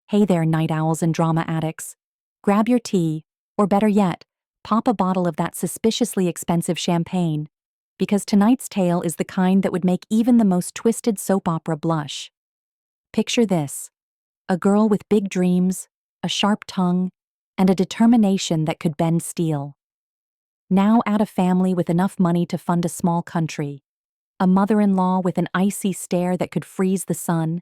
Hey there, night owls and drama addicts. Grab your tea, or better yet, pop a bottle of that suspiciously expensive champagne, because tonight's tale is the kind that would make even the most twisted soap opera blush. Picture this: a girl with big dreams, a sharp tongue, and a determination that could bend steel. Now add a family with enough money to fund a small country, a mother-in-law with an icy stare that could freeze the sun,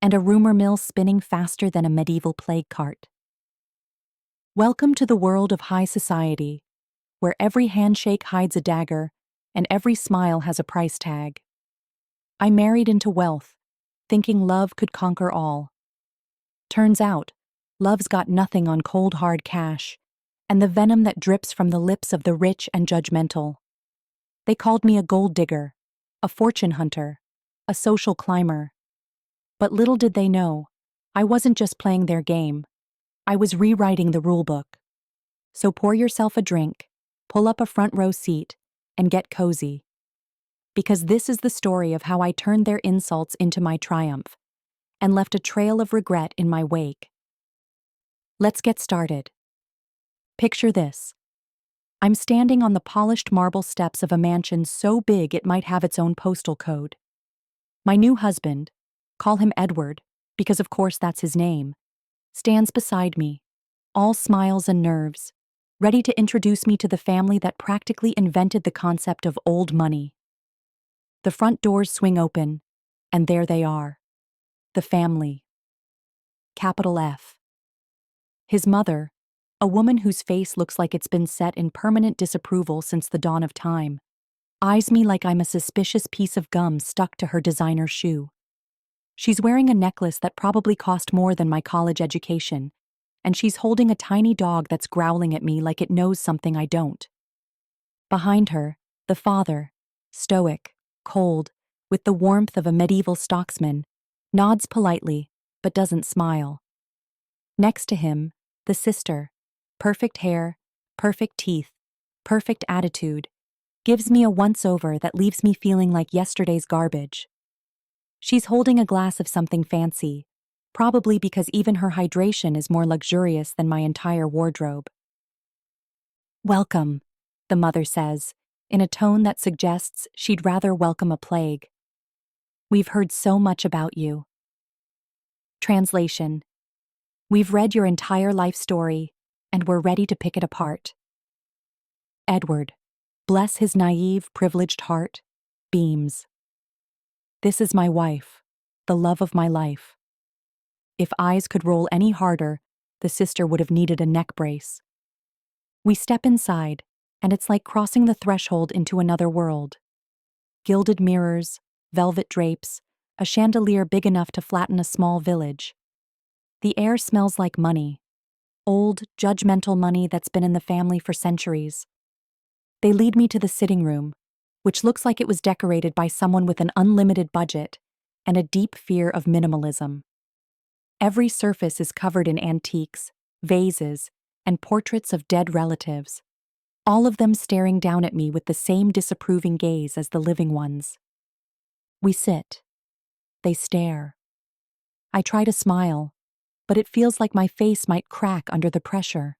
and a rumor mill spinning faster than a medieval plague cart. Welcome to the world of high society, where every handshake hides a dagger and every smile has a price tag. I married into wealth, thinking love could conquer all. Turns out, love's got nothing on cold hard cash and the venom that drips from the lips of the rich and judgmental. They called me a gold digger, a fortune hunter, a social climber. But little did they know, I wasn't just playing their game. I was rewriting the rulebook. So pour yourself a drink, pull up a front row seat, and get cozy. Because this is the story of how I turned their insults into my triumph and left a trail of regret in my wake. Let's get started. Picture this. I'm standing on the polished marble steps of a mansion so big it might have its own postal code. My new husband, call him Edward, because of course that's his name, stands beside me, all smiles and nerves, ready to introduce me to the family that practically invented the concept of old money. The front doors swing open, and there they are. The family. Capital F. His mother, a woman whose face looks like it's been set in permanent disapproval since the dawn of time, eyes me like I'm a suspicious piece of gum stuck to her designer shoe. She's wearing a necklace that probably cost more than my college education, and she's holding a tiny dog that's growling at me like it knows something I don't. Behind her, the father, stoic, cold, with the warmth of a medieval stocksman, nods politely, but doesn't smile. Next to him, the sister, perfect hair, perfect teeth, perfect attitude, gives me a once-over that leaves me feeling like yesterday's garbage. She's holding a glass of something fancy, probably because even her hydration is more luxurious than my entire wardrobe. "Welcome," the mother says, in a tone that suggests she'd rather welcome a plague. "We've heard so much about you." Translation: We've read your entire life story, and we're ready to pick it apart. Edward, bless his naive, privileged heart, beams. This is my wife, the love of my life. If eyes could roll any harder, the sister would have needed a neck brace. We step inside, and it's like crossing the threshold into another world. Gilded mirrors, velvet drapes, a chandelier big enough to flatten a small village. The air smells like money, old, judgmental money that's been in the family for centuries. They lead me to the sitting room, which looks like it was decorated by someone with an unlimited budget and a deep fear of minimalism. Every surface is covered in antiques, vases, and portraits of dead relatives, all of them staring down at me with the same disapproving gaze as the living ones. We sit. They stare. I try to smile, but it feels like my face might crack under the pressure.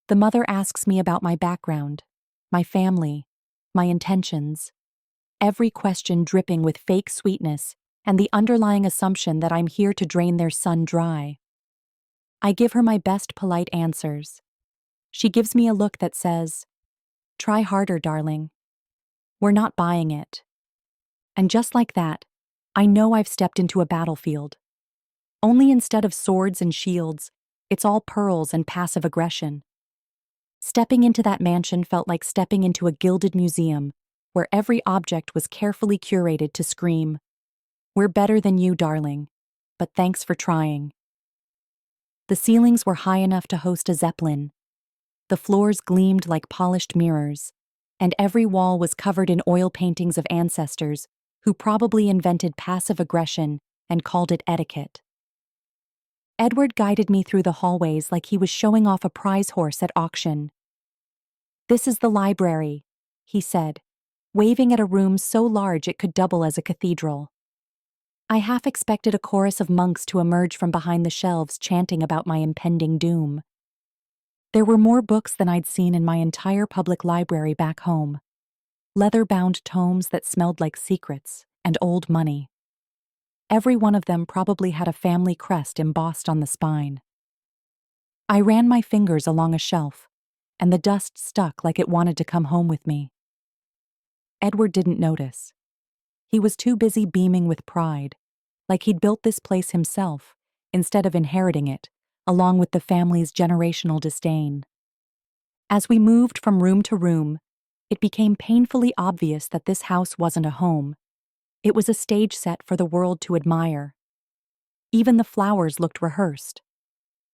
The mother asks me about my background, my family, my intentions, every question dripping with fake sweetness and the underlying assumption that I'm here to drain their sun dry. I give her my best polite answers. She gives me a look that says, "Try harder, darling. We're not buying it." And just like that, I know I've stepped into a battlefield. Only instead of swords and shields, it's all pearls and passive aggression. Stepping into that mansion felt like stepping into a gilded museum, where every object was carefully curated to scream, "We're better than you, darling, but thanks for trying." The ceilings were high enough to host a Zeppelin. The floors gleamed like polished mirrors, and every wall was covered in oil paintings of ancestors who probably invented passive aggression and called it etiquette. Edward guided me through the hallways like he was showing off a prize horse at auction. "This is the library," he said, waving at a room so large it could double as a cathedral. I half expected a chorus of monks to emerge from behind the shelves chanting about my impending doom. There were more books than I'd seen in my entire public library back home. Leather-bound tomes that smelled like secrets and old money. Every one of them probably had a family crest embossed on the spine. I ran my fingers along a shelf, and the dust stuck like it wanted to come home with me. Edward didn't notice. He was too busy beaming with pride, like he'd built this place himself, instead of inheriting it, along with the family's generational disdain. As we moved from room to room, it became painfully obvious that this house wasn't a home. It was a stage set for the world to admire. Even the flowers looked rehearsed.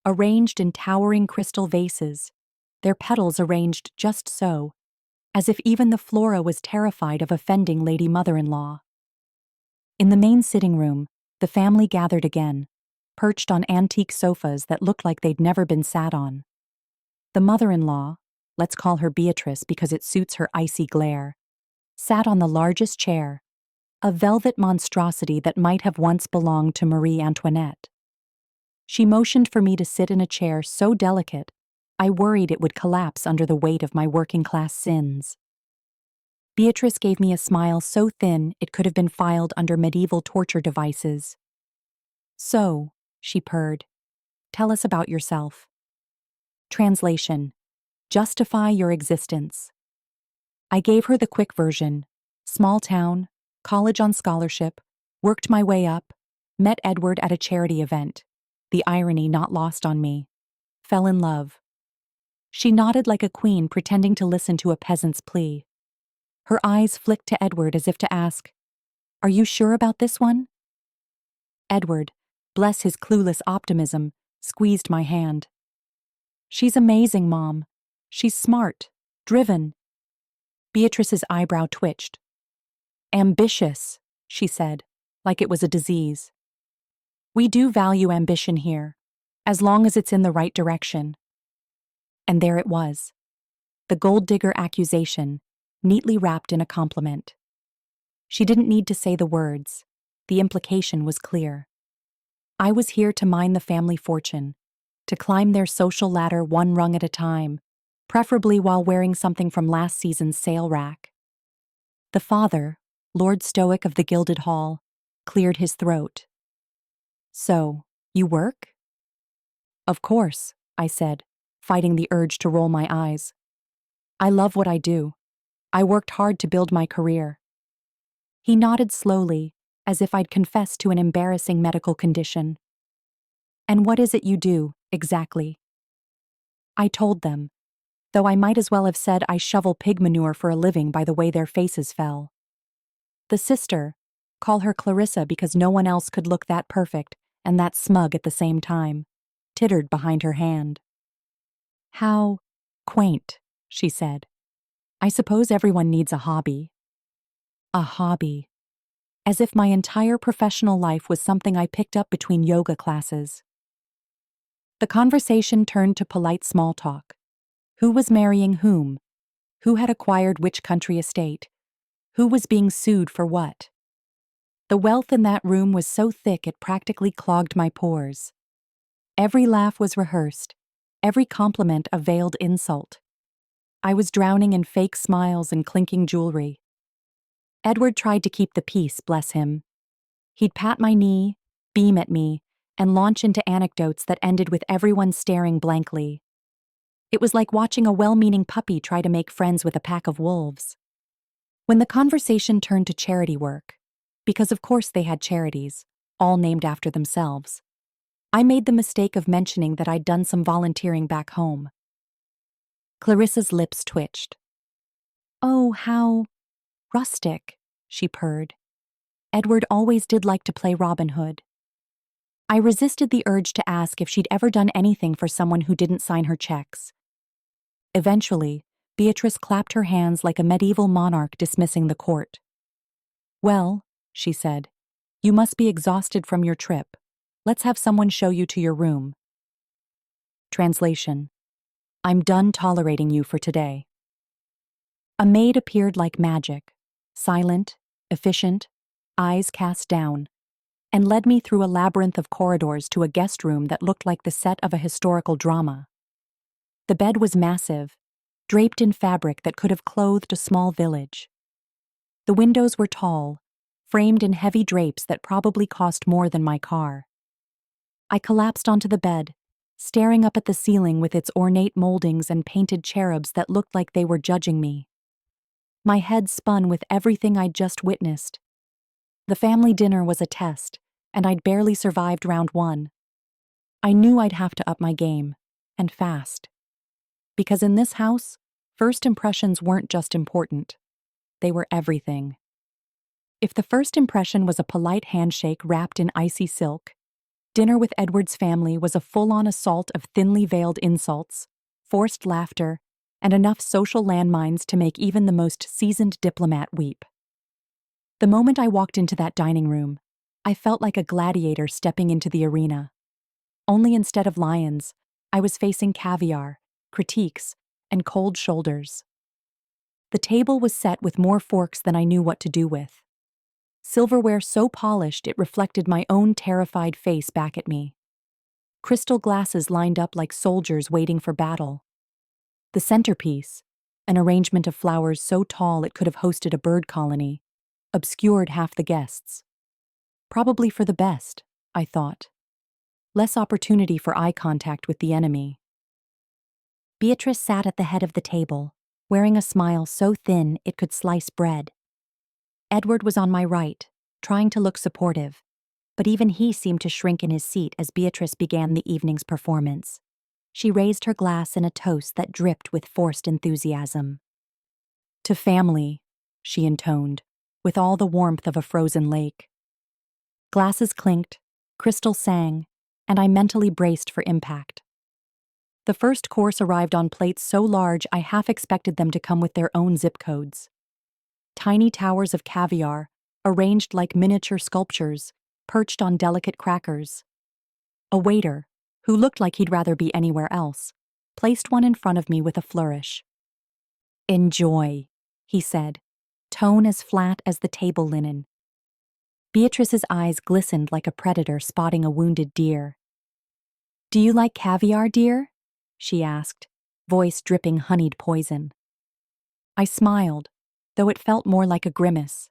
Arranged in towering crystal vases, their petals arranged just so, as if even the flora was terrified of offending Lady Mother-in-law. In the main sitting room, the family gathered again, perched on antique sofas that looked like they'd never been sat on. The mother-in-law, let's call her Beatrice because it suits her icy glare, sat on the largest chair, a velvet monstrosity that might have once belonged to Marie Antoinette. She motioned for me to sit in a chair so delicate, I worried it would collapse under the weight of my working-class sins. Beatrice gave me a smile so thin it could have been filed under medieval torture devices. "So," she purred, "tell us about yourself." Translation: justify your existence. I gave her the quick version. Small town, college on scholarship, worked my way up, met Edward at a charity event. The irony not lost on me. Fell in love. She nodded like a queen pretending to listen to a peasant's plea. Her eyes flicked to Edward as if to ask, "Are you sure about this one?" Edward, bless his clueless optimism, squeezed my hand. "She's amazing, Mom. She's smart, driven." Beatrice's eyebrow twitched. "Ambitious," she said, like it was a disease. "We do value ambition here, as long as it's in the right direction." And there it was, the gold digger accusation, neatly wrapped in a compliment. She didn't need to say the words. The implication was clear. I was here to mine the family fortune, to climb their social ladder one rung at a time, preferably while wearing something from last season's sale rack. The father, Lord Stoic of the Gilded Hall, cleared his throat. "So, you work?" "Of course," I said, fighting the urge to roll my eyes. "I love what I do. I worked hard to build my career." He nodded slowly, as if I'd confessed to an embarrassing medical condition. "And what is it you do, exactly?" I told them, though I might as well have said I shovel pig manure for a living by the way their faces fell. The sister, call her Clarissa because no one else could look that perfect and that smug at the same time, tittered behind her hand. "How quaint," she said. "I suppose everyone needs a hobby." A hobby. As if my entire professional life was something I picked up between yoga classes. The conversation turned to polite small talk. Who was marrying whom? Who had acquired which country estate? Who was being sued for what? The wealth in that room was so thick it practically clogged my pores. Every laugh was rehearsed, every compliment a veiled insult. I was drowning in fake smiles and clinking jewelry. Edward tried to keep the peace, bless him. He'd pat my knee, beam at me, and launch into anecdotes that ended with everyone staring blankly. It was like watching a well-meaning puppy try to make friends with a pack of wolves. When the conversation turned to charity work, because of course they had charities, all named after themselves, I made the mistake of mentioning that I'd done some volunteering back home. Clarissa's lips twitched. "Oh, how rustic," she purred. "Edward always did like to play Robin Hood." I resisted the urge to ask if she'd ever done anything for someone who didn't sign her checks. Eventually, Beatrice clapped her hands like a medieval monarch dismissing the court. "Well," she said, "you must be exhausted from your trip. Let's have someone show you to your room." Translation: I'm done tolerating you for today. A maid appeared like magic, silent, efficient, eyes cast down. and led me through a labyrinth of corridors to a guest room that looked like the set of a historical drama. The bed was massive, draped in fabric that could have clothed a small village. The windows were tall, framed in heavy drapes that probably cost more than my car. I collapsed onto the bed, staring up at the ceiling with its ornate moldings and painted cherubs that looked like they were judging me. My head spun with everything I'd just witnessed. The family dinner was a test, and I'd barely survived round one. I knew I'd have to up my game, and fast. Because in this house, first impressions weren't just important. They were everything. If the first impression was a polite handshake wrapped in icy silk, dinner with Edward's family was a full-on assault of thinly veiled insults, forced laughter, and enough social landmines to make even the most seasoned diplomat weep. The moment I walked into that dining room, I felt like a gladiator stepping into the arena. Only instead of lions, I was facing caviar, critiques, and cold shoulders. The table was set with more forks than I knew what to do with. Silverware so polished it reflected my own terrified face back at me. Crystal glasses lined up like soldiers waiting for battle. The centerpiece, an arrangement of flowers so tall it could have hosted a bird colony, obscured half the guests. Probably for the best, I thought. Less opportunity for eye contact with the enemy. Beatrice sat at the head of the table, wearing a smile so thin it could slice bread. Edward was on my right, trying to look supportive, but even he seemed to shrink in his seat as Beatrice began the evening's performance. She raised her glass in a toast that dripped with forced enthusiasm. "To family," she intoned, with all the warmth of a frozen lake. Glasses clinked, crystal sang, and I mentally braced for impact. The first course arrived on plates so large I half expected them to come with their own zip codes. Tiny towers of caviar, arranged like miniature sculptures, perched on delicate crackers. A waiter, who looked like he'd rather be anywhere else, placed one in front of me with a flourish. "Enjoy," he said, tone as flat as the table linen. Beatrice's eyes glistened like a predator spotting a wounded deer. "Do you like caviar, dear?" she asked, voice dripping honeyed poison. I smiled, though it felt more like a grimace.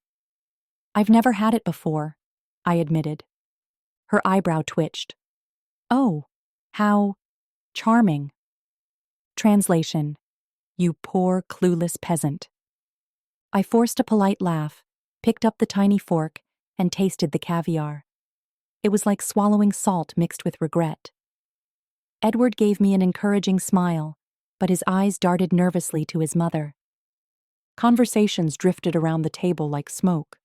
"I've never had it before," I admitted. Her eyebrow twitched. "Oh, how charming." Translation: "You poor, clueless peasant." I forced a polite laugh, picked up the tiny fork, and tasted the caviar. It was like swallowing salt mixed with regret. Edward gave me an encouraging smile, but his eyes darted nervously to his mother. Conversations drifted around the table like smoke.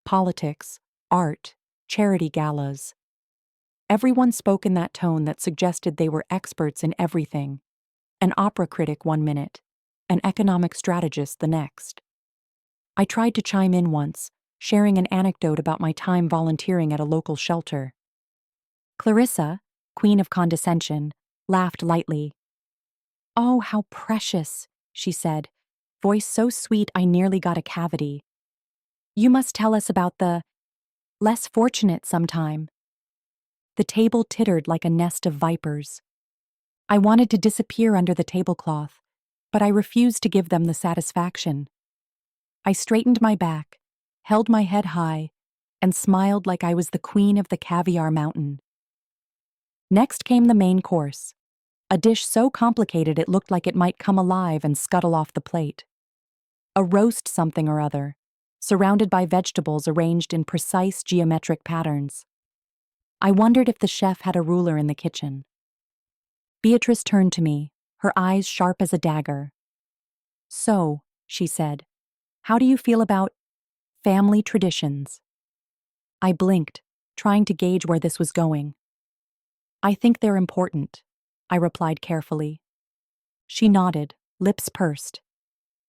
Politics, art, charity galas. Everyone spoke in that tone that suggested they were experts in everything. An opera critic one minute, an economic strategist the next. I tried to chime in once, sharing an anecdote about my time volunteering at a local shelter. Clarissa, queen of condescension, laughed lightly. "Oh, how precious," she said, voice so sweet I nearly got a cavity. "You must tell us about the less fortunate sometime." The table tittered like a nest of vipers. I wanted to disappear under the tablecloth, but I refused to give them the satisfaction. I straightened my back, held my head high, and smiled like I was the queen of the caviar mountain. Next came the main course, a dish so complicated it looked like it might come alive and scuttle off the plate. A roast something or other, surrounded by vegetables arranged in precise geometric patterns. I wondered if the chef had a ruler in the kitchen. Beatrice turned to me, her eyes sharp as a dagger. "So," she said, "how do you feel about family traditions?" I blinked, trying to gauge where this was going. "I think they're important," I replied carefully. She nodded, lips pursed.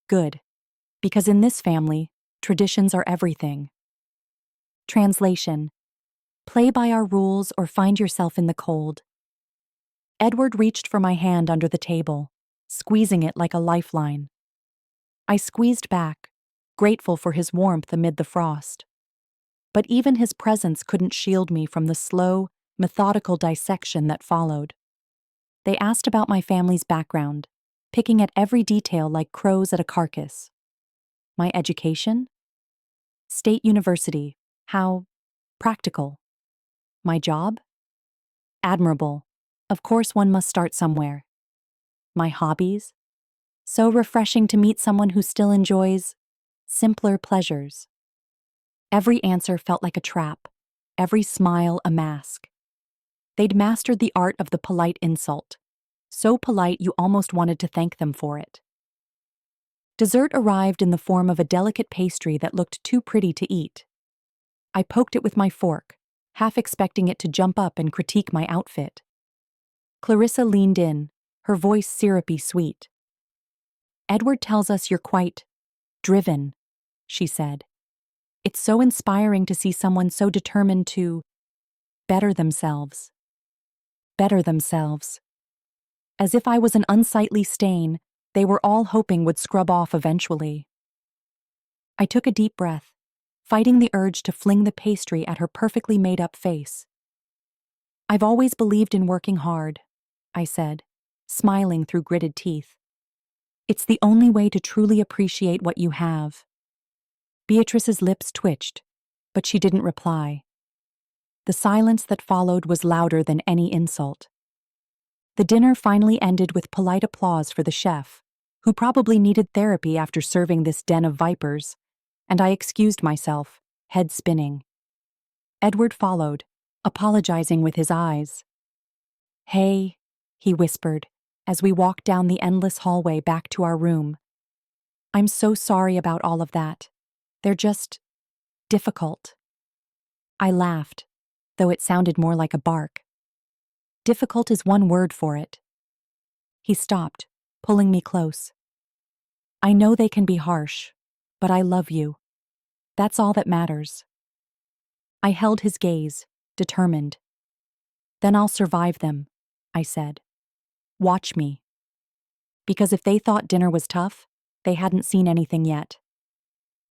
"Good. Because in this family, traditions are everything." Translation: "Play by our rules or find yourself in the cold." Edward reached for my hand under the table, squeezing it like a lifeline. I squeezed back, grateful for his warmth amid the frost. But even his presence couldn't shield me from the slow, methodical dissection that followed. They asked about my family's background, picking at every detail like crows at a carcass. My education? State university. How practical. My job? Admirable. Of course, one must start somewhere. My hobbies? So refreshing to meet someone who still enjoys simpler pleasures. Every answer felt like a trap, every smile a mask. They'd mastered the art of the polite insult, so polite you almost wanted to thank them for it. Dessert arrived in the form of a delicate pastry that looked too pretty to eat. I poked it with my fork, half expecting it to jump up and critique my outfit. Clarissa leaned in, her voice syrupy sweet. "Edward tells us you're quite driven," she said. "It's so inspiring to see someone so determined to better themselves." Better themselves. As if I was an unsightly stain they were all hoping would scrub off eventually. I took a deep breath, fighting the urge to fling the pastry at her perfectly made-up face. "I've always believed in working hard," I said, smiling through gritted teeth. "It's the only way to truly appreciate what you have." Beatrice's lips twitched, but she didn't reply. The silence that followed was louder than any insult. The dinner finally ended with polite applause for the chef, who probably needed therapy after serving this den of vipers, and I excused myself, head spinning. Edward followed, apologizing with his eyes. "Hey," he whispered, as we walked down the endless hallway back to our room. "I'm so sorry about all of that. They're just difficult." I laughed, though it sounded more like a bark. Difficult is one word for it. He stopped, pulling me close. "I know they can be harsh, but I love you. That's all that matters." I held his gaze, determined. "Then I'll survive them," I said. "Watch me." Because if they thought dinner was tough, they hadn't seen anything yet.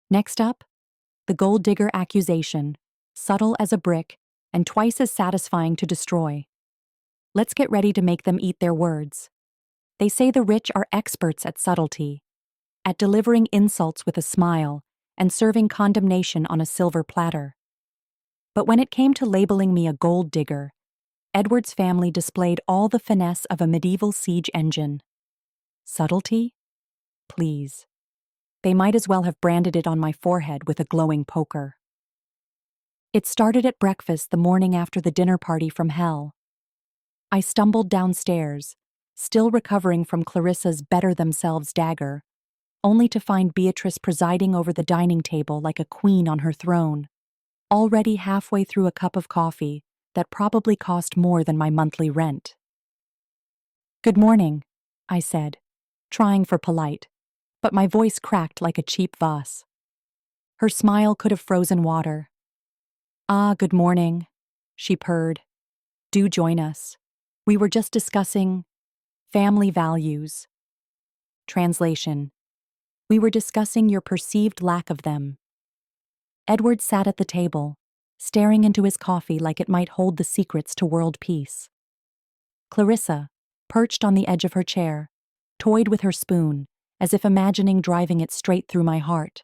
Next up, the gold digger accusation, subtle as a brick and twice as satisfying to destroy. Let's get ready to make them eat their words. They say the rich are experts at subtlety, at delivering insults with a smile and serving condemnation on a silver platter. But when it came to labeling me a gold digger, Edward's family displayed all the finesse of a medieval siege engine. Subtlety? Please. They might as well have branded it on my forehead with a glowing poker. It started at breakfast the morning after the dinner party from hell. I stumbled downstairs, still recovering from Clarissa's better themselves dagger, only to find Beatrice presiding over the dining table like a queen on her throne, already halfway through a cup of coffee that probably cost more than my monthly rent. "Good morning," I said, trying for polite, but my voice cracked like a cheap vase. Her smile could have frozen water. "Ah, good morning," she purred. "Do join us. We were just discussing family values." Translation: we were discussing your perceived lack of them. Edward sat at the table, staring into his coffee like it might hold the secrets to world peace. Clarissa, perched on the edge of her chair, toyed with her spoon, as if imagining driving it straight through my heart.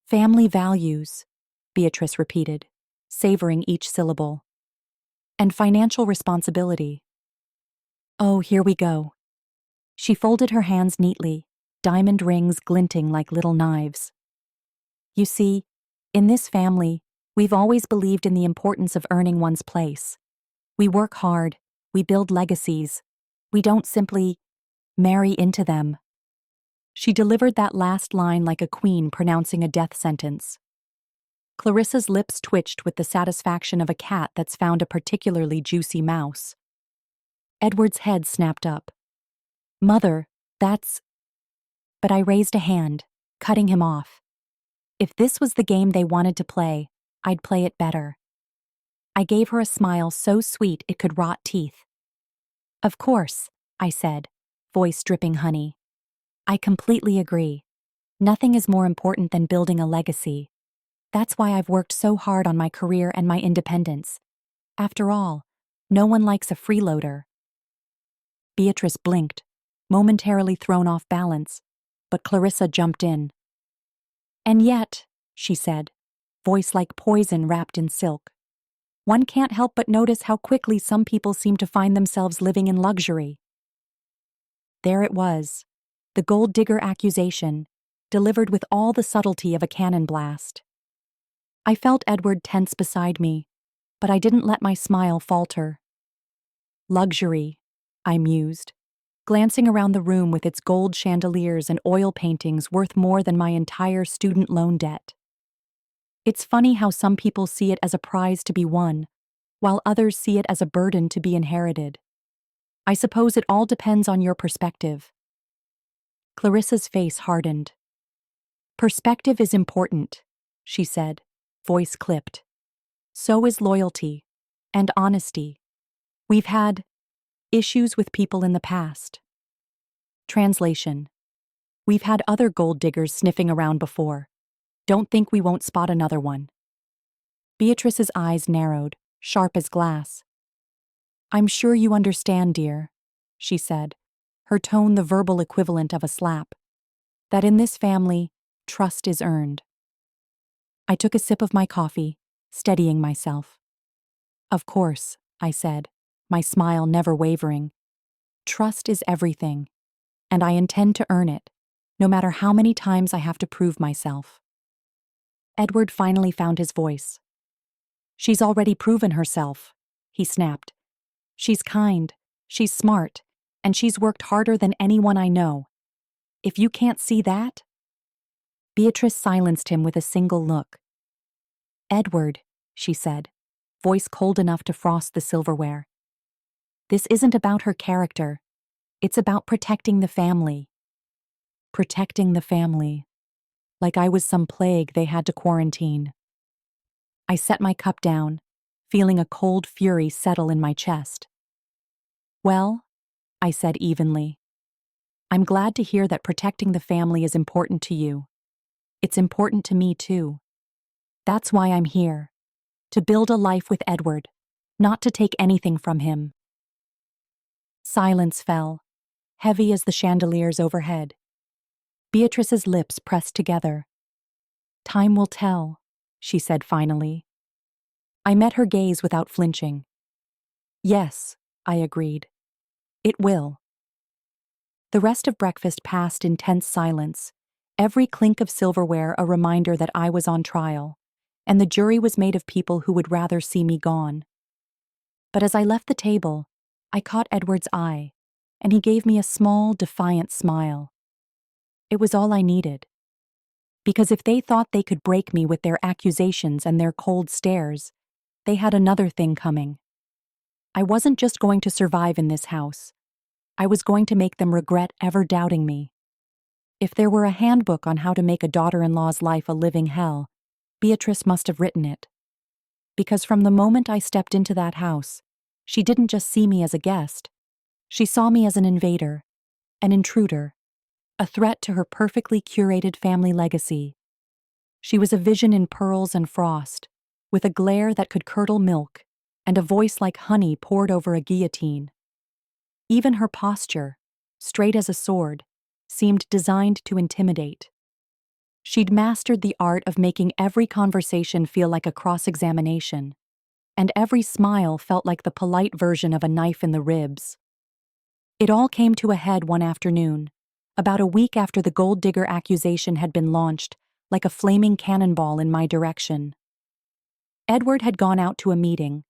"Family values," Beatrice repeated, savoring each syllable. "And financial responsibility." Oh, here we go. She folded her hands neatly, diamond rings glinting like little knives. "You see, in this family, we've always believed in the importance of earning one's place. We work hard, we build legacies. We don't simply marry into them." She delivered that last line like a queen pronouncing a death sentence. Clarissa's lips twitched with the satisfaction of a cat that's found a particularly juicy mouse. Edward's head snapped up. "Mother, that's—" But I raised a hand, cutting him off. If this was the game they wanted to play, I'd play it better. I gave her a smile so sweet it could rot teeth. "Of course," I said, voice dripping honey. "I completely agree. Nothing is more important than building a legacy. That's why I've worked so hard on my career and my independence. After all, no one likes a freeloader. Beatrice blinked, momentarily thrown off balance, but Clarissa jumped in. And yet, she said, voice like poison wrapped in silk, one can't help but notice how quickly some people seem to find themselves living in luxury. There it was, the gold digger accusation, delivered with all the subtlety of a cannon blast. I felt Edward tense beside me, but I didn't let my smile falter. Luxury, I mused, glancing around the room with its gold chandeliers and oil paintings worth more than my entire student loan debt. It's funny how some people see it as a prize to be won, while others see it as a burden to be inherited. I suppose it all depends on your perspective. Clarissa's face hardened. Perspective is important, she said, voice clipped. So is loyalty and honesty. We've had issues with people in the past. Translation. We've had other gold diggers sniffing around before. Don't think we won't spot another one. Beatrice's eyes narrowed, sharp as glass. I'm sure you understand, dear, she said, her tone the verbal equivalent of a slap, that in this family, trust is earned. I took a sip of my coffee, steadying myself. Of course, I said, my smile never wavering. Trust is everything, and I intend to earn it, no matter how many times I have to prove myself. Edward finally found his voice. She's already proven herself, he snapped. She's kind, she's smart, and she's worked harder than anyone I know. If you can't see that? Beatrice silenced him with a single look. Edward, she said, voice cold enough to frost the silverware. This isn't about her character. It's about protecting the family. Protecting the family. Like I was some plague they had to quarantine. I set my cup down, feeling a cold fury settle in my chest. Well, I said evenly, I'm glad to hear that protecting the family is important to you. It's important to me too. That's why I'm here. To build a life with Edward, not to take anything from him. Silence fell, heavy as the chandeliers overhead. Beatrice's lips pressed together. Time will tell, she said finally. I met her gaze without flinching. Yes, I agreed. It will. The rest of breakfast passed in tense silence, every clink of silverware a reminder that I was on trial, and the jury was made of people who would rather see me gone. But as I left the table, I caught Edward's eye, and he gave me a small, defiant smile. It was all I needed. Because if they thought they could break me with their accusations and their cold stares, they had another thing coming. I wasn't just going to survive in this house. I was going to make them regret ever doubting me. If there were a handbook on how to make a daughter-in-law's life a living hell, Beatrice must have written it. Because from the moment I stepped into that house, she didn't just see me as a guest. She saw me as an invader, an intruder, a threat to her perfectly curated family legacy. She was a vision in pearls and frost, with a glare that could curdle milk and a voice like honey poured over a guillotine. Even her posture, straight as a sword, seemed designed to intimidate. She'd mastered the art of making every conversation feel like a cross-examination, and every smile felt like the polite version of a knife in the ribs. It all came to a head one afternoon, about a week after the gold digger accusation had been launched, like a flaming cannonball in my direction. Edward had gone out to a meeting,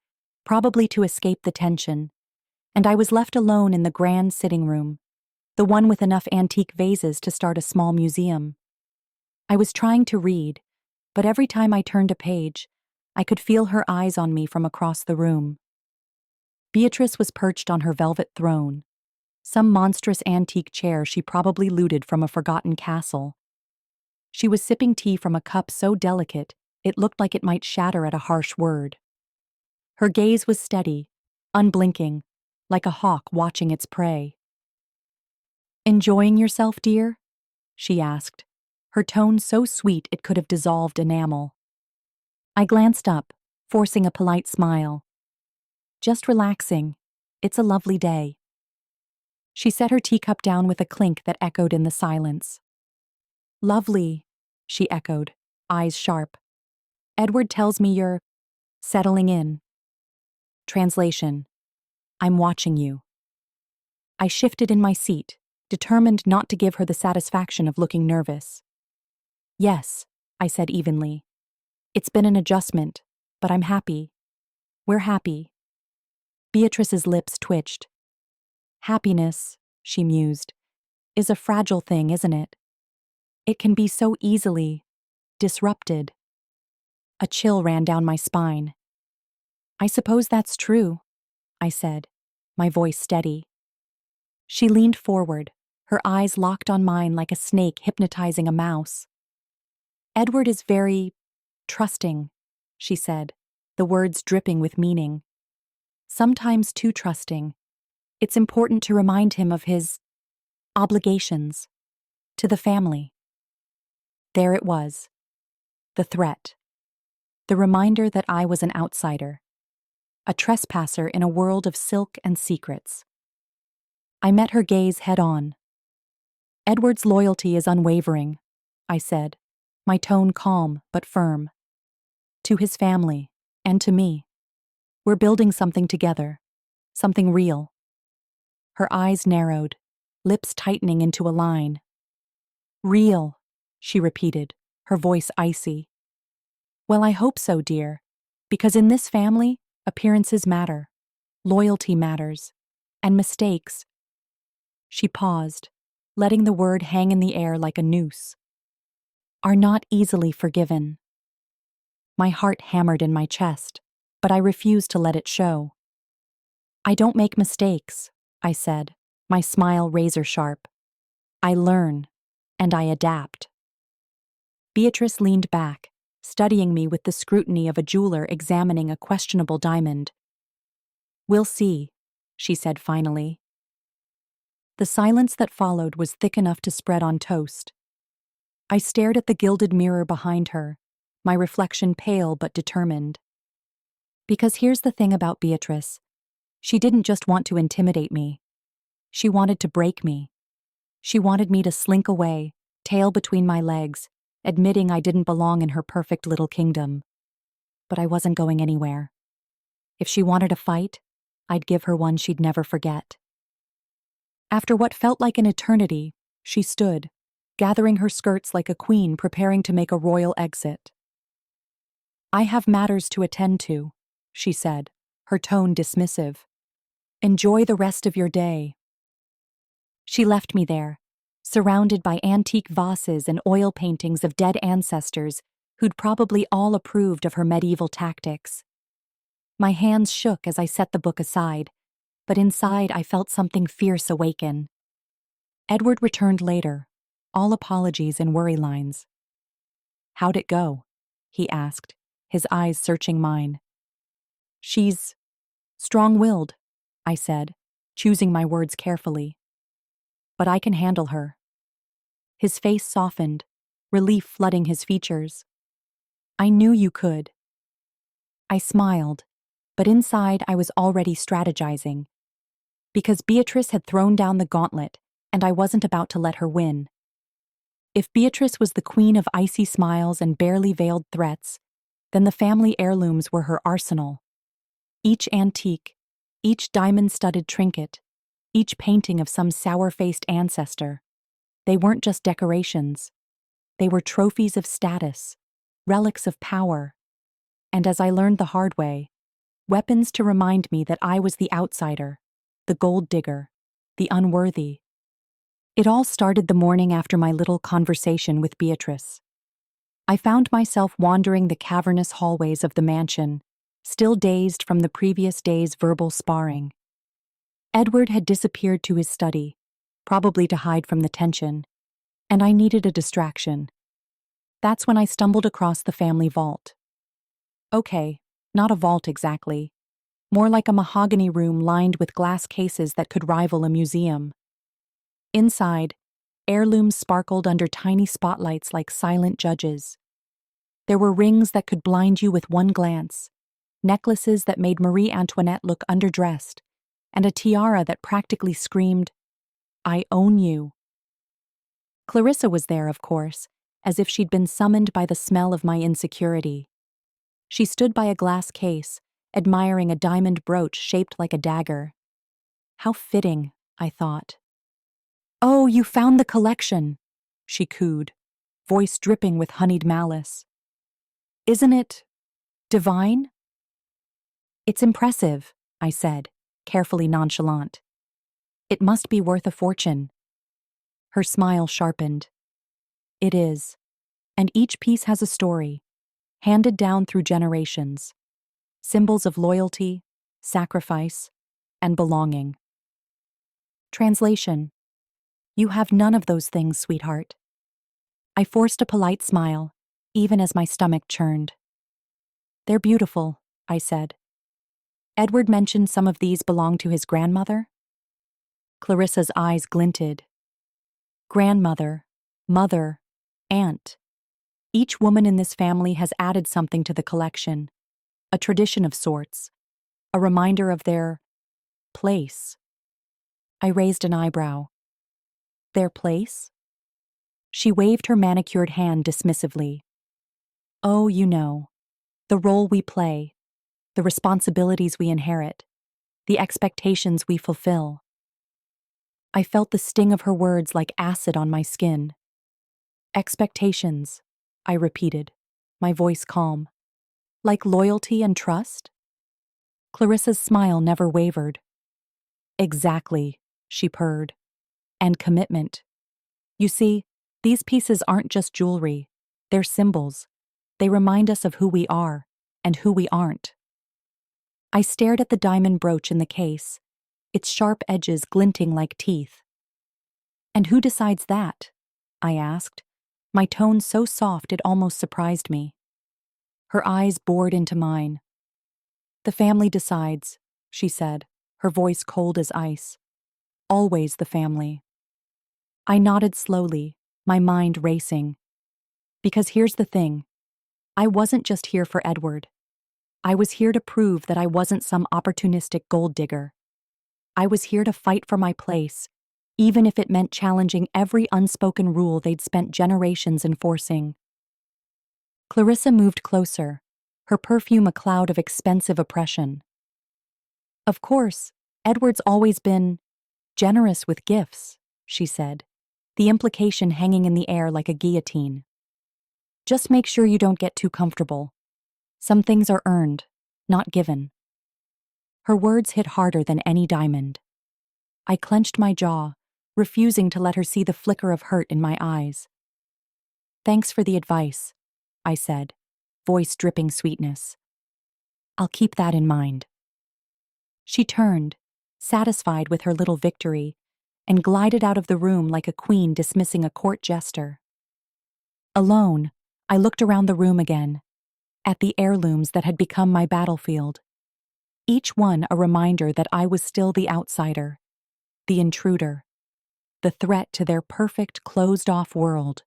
probably to escape the tension, and I was left alone in the grand sitting room, the one with enough antique vases to start a small museum. I was trying to read, but every time I turned a page, I could feel her eyes on me from across the room. Beatrice was perched on her velvet throne, some monstrous antique chair she probably looted from a forgotten castle. She was sipping tea from a cup so delicate it looked like it might shatter at a harsh word. Her gaze was steady, unblinking, like a hawk watching its prey. "Enjoying yourself, dear?" she asked, her tone so sweet it could have dissolved enamel. I glanced up, forcing a polite smile. Just relaxing. It's a lovely day. She set her teacup down with a clink that echoed in the silence. Lovely, she echoed, eyes sharp. Edward tells me you're settling in. Translation: I'm watching you. I shifted in my seat, determined not to give her the satisfaction of looking nervous. Yes, I said evenly. It's been an adjustment, but I'm happy. We're happy. Beatrice's lips twitched. Happiness, she mused, is a fragile thing, isn't it? It can be so easily disrupted. A chill ran down my spine. I suppose that's true, I said, my voice steady. She leaned forward, her eyes locked on mine like a snake hypnotizing a mouse. Edward is very trusting, she said, the words dripping with meaning. Sometimes too trusting. It's important to remind him of his obligations to the family. There it was. The threat. The reminder that I was an outsider. A trespasser in a world of silk and secrets. I met her gaze head on. Edward's loyalty is unwavering, I said, my tone calm but firm. To his family, and to me. We're building something together. Something real. Her eyes narrowed, lips tightening into a line. Real, she repeated, her voice icy. Well, I hope so, dear, because in this family, appearances matter, loyalty matters, and mistakes. She paused, letting the word hang in the air like a noose. Are not easily forgiven. My heart hammered in my chest, but I refused to let it show. I don't make mistakes, I said, my smile razor sharp. I learn, and I adapt. Beatrice leaned back, studying me with the scrutiny of a jeweler examining a questionable diamond. We'll see, she said finally. The silence that followed was thick enough to spread on toast. I stared at the gilded mirror behind her, my reflection pale but determined. Because here's the thing about Beatrice. She didn't just want to intimidate me. She wanted to break me. She wanted me to slink away, tail between my legs, admitting I didn't belong in her perfect little kingdom. But I wasn't going anywhere. If she wanted a fight, I'd give her one she'd never forget. After what felt like an eternity, she stood, gathering her skirts like a queen preparing to make a royal exit. I have matters to attend to, she said, her tone dismissive. Enjoy the rest of your day. She left me there, surrounded by antique vases and oil paintings of dead ancestors who'd probably all approved of her medieval tactics. My hands shook as I set the book aside, but inside I felt something fierce awaken. Edward returned later, all apologies and worry lines. How'd it go? He asked, his eyes searching mine. She's strong-willed, I said, choosing my words carefully. But I can handle her. His face softened, relief flooding his features. I knew you could. I smiled, but inside I was already strategizing. Because Beatrice had thrown down the gauntlet, and I wasn't about to let her win. If Beatrice was the queen of icy smiles and barely veiled threats, then the family heirlooms were her arsenal. Each antique, each diamond-studded trinket, each painting of some sour-faced ancestor. They weren't just decorations. They were trophies of status, relics of power, and as I learned the hard way, weapons to remind me that I was the outsider, the gold digger, the unworthy. It all started the morning after my little conversation with Beatrice. I found myself wandering the cavernous hallways of the mansion, still dazed from the previous day's verbal sparring. Edward had disappeared to his study, probably to hide from the tension, and I needed a distraction. That's when I stumbled across the family vault. Okay, not a vault exactly. More like a mahogany room lined with glass cases that could rival a museum. Inside, heirlooms sparkled under tiny spotlights like silent judges. There were rings that could blind you with one glance, necklaces that made Marie Antoinette look underdressed, and a tiara that practically screamed, "I own you." Clarissa was there, of course, as if she'd been summoned by the smell of my insecurity. She stood by a glass case, admiring a diamond brooch shaped like a dagger. How fitting, I thought. "Oh, you found the collection," she cooed, voice dripping with honeyed malice. "Isn't it divine?" "It's impressive," I said, carefully nonchalant. "It must be worth a fortune." Her smile sharpened. "It is, and each piece has a story, handed down through generations, symbols of loyalty, sacrifice, and belonging." Translation: You have none of those things, sweetheart. I forced a polite smile, even as my stomach churned. "They're beautiful," I said. "Edward mentioned some of these belong to his grandmother?" Clarissa's eyes glinted. "Grandmother, mother, aunt. Each woman in this family has added something to the collection, a tradition of sorts, a reminder of their place." I raised an eyebrow. "Their place?" She waved her manicured hand dismissively. "Oh, you know, the role we play, the responsibilities we inherit, the expectations we fulfill." I felt the sting of her words like acid on my skin. "Expectations," I repeated, my voice calm. "Like loyalty and trust?" Clarissa's smile never wavered. "Exactly," she purred. "And commitment. You see, these pieces aren't just jewelry, they're symbols. They remind us of who we are and who we aren't." I stared at the diamond brooch in the case, its sharp edges glinting like teeth. "And who decides that?" I asked, my tone so soft it almost surprised me. Her eyes bored into mine. "The family decides," she said, her voice cold as ice. "Always the family." I nodded slowly, my mind racing. Because here's the thing. I wasn't just here for Edward. I was here to prove that I wasn't some opportunistic gold digger. I was here to fight for my place, even if it meant challenging every unspoken rule they'd spent generations enforcing. Clarissa moved closer, her perfume a cloud of expensive oppression. "Of course, Edward's always been generous with gifts," she said, the implication hanging in the air like a guillotine. "Just make sure you don't get too comfortable. Some things are earned, not given." Her words hit harder than any diamond. I clenched my jaw, refusing to let her see the flicker of hurt in my eyes. "Thanks for the advice," I said, voice dripping sweetness. "I'll keep that in mind." She turned, satisfied with her little victory, and glided out of the room like a queen dismissing a court jester. Alone, I looked around the room again, at the heirlooms that had become my battlefield. Each one a reminder that I was still the outsider, the intruder, the threat to their perfect, closed-off world.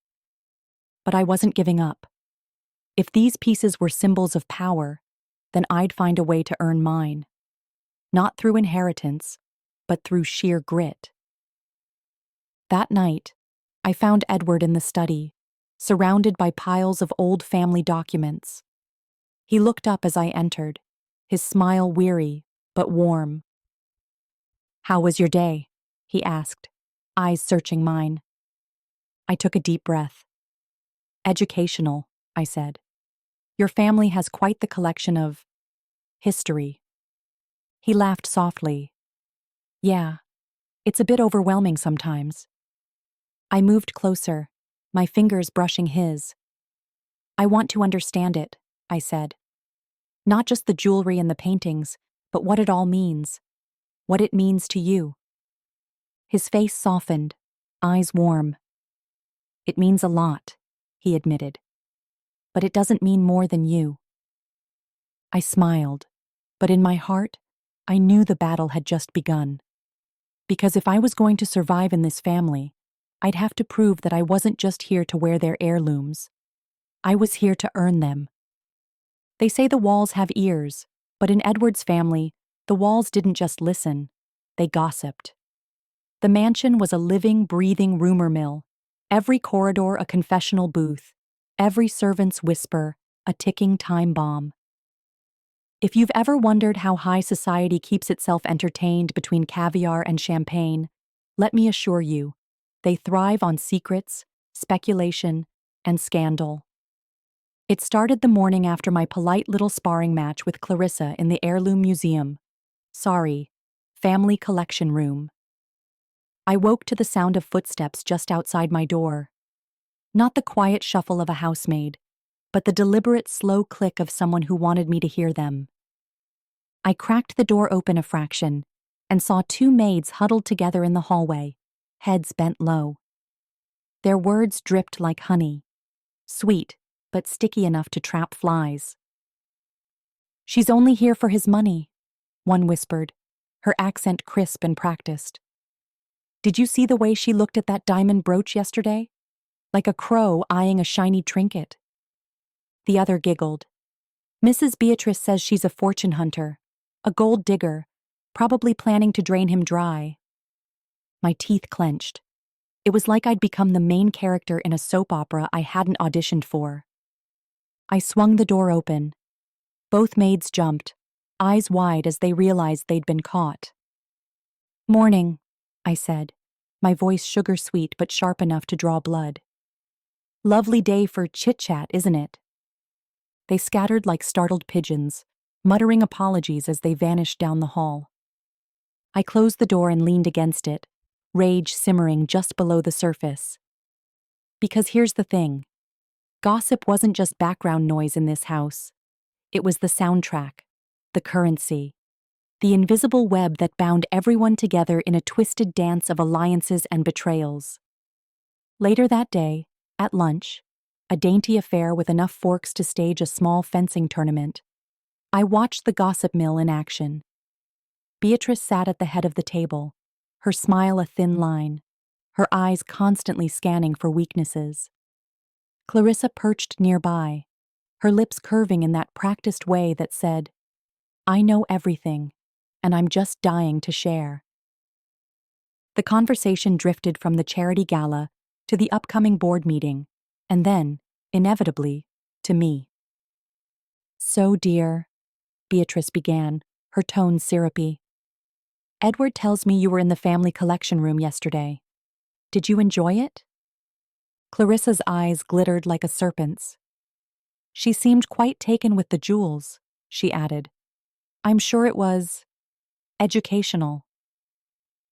But I wasn't giving up. If these pieces were symbols of power, then I'd find a way to earn mine. Not through inheritance, but through sheer grit. That night, I found Edward in the study, surrounded by piles of old family documents. He looked up as I entered, his smile weary but warm. "How was your day?" he asked, eyes searching mine. I took a deep breath. "Educational," I said. "Your family has quite the collection of history." He laughed softly. "Yeah, it's a bit overwhelming sometimes." I moved closer, my fingers brushing his. "I want to understand it," I said. "Not just the jewelry and the paintings, but what it all means. What it means to you." His face softened, eyes warm. "It means a lot," he admitted. "But it doesn't mean more than you." I smiled, but in my heart, I knew the battle had just begun. Because if I was going to survive in this family, I'd have to prove that I wasn't just here to wear their heirlooms. I was here to earn them. They say the walls have ears, but in Edward's family, the walls didn't just listen, they gossiped. The mansion was a living, breathing rumor mill, every corridor a confessional booth, every servant's whisper a ticking time bomb. If you've ever wondered how high society keeps itself entertained between caviar and champagne, let me assure you, they thrive on secrets, speculation, and scandal. It started the morning after my polite little sparring match with Clarissa in the Heirloom Museum. Sorry, Family Collection Room. I woke to the sound of footsteps just outside my door. Not the quiet shuffle of a housemaid, but the deliberate slow click of someone who wanted me to hear them. I cracked the door open a fraction and saw two maids huddled together in the hallway, heads bent low. Their words dripped like honey, sweet but sticky enough to trap flies. "She's only here for his money," one whispered, her accent crisp and practiced. "Did you see the way she looked at that diamond brooch yesterday? Like a crow eyeing a shiny trinket." The other giggled. "Mrs. Beatrice says she's a fortune hunter, a gold digger, probably planning to drain him dry." My teeth clenched. It was like I'd become the main character in a soap opera I hadn't auditioned for. I swung the door open. Both maids jumped, eyes wide as they realized they'd been caught. "Morning," I said, my voice sugar-sweet but sharp enough to draw blood. "Lovely day for chit-chat, isn't it?" They scattered like startled pigeons, muttering apologies as they vanished down the hall. I closed the door and leaned against it, rage simmering just below the surface. Because here's the thing. Gossip wasn't just background noise in this house. It was the soundtrack, the currency, the invisible web that bound everyone together in a twisted dance of alliances and betrayals. Later that day, at lunch, a dainty affair with enough forks to stage a small fencing tournament, I watched the gossip mill in action. Beatrice sat at the head of the table, her smile a thin line, her eyes constantly scanning for weaknesses. Clarissa perched nearby, her lips curving in that practiced way that said, "I know everything, and I'm just dying to share." The conversation drifted from the charity gala to the upcoming board meeting, and then, inevitably, to me. "So, dear," Beatrice began, her tone syrupy, "Edward tells me you were in the family collection room yesterday. Did you enjoy it?" Clarissa's eyes glittered like a serpent's. "She seemed quite taken with the jewels," she added. "I'm sure it was educational."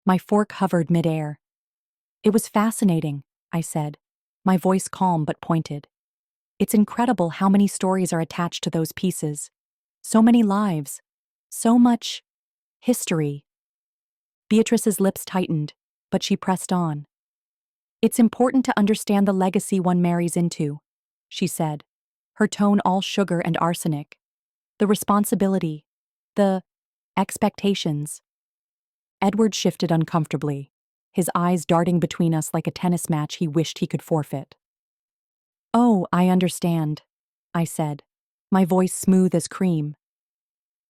My fork hovered midair. "It was fascinating," I said, my voice calm but pointed. "It's incredible how many stories are attached to those pieces. So many lives. So much history." Beatrice's lips tightened, but she pressed on. "It's important to understand the legacy one marries into," she said, her tone all sugar and arsenic. "The responsibility, the expectations." Edward shifted uncomfortably, his eyes darting between us like a tennis match he wished he could forfeit. "Oh, I understand," I said, my voice smooth as cream.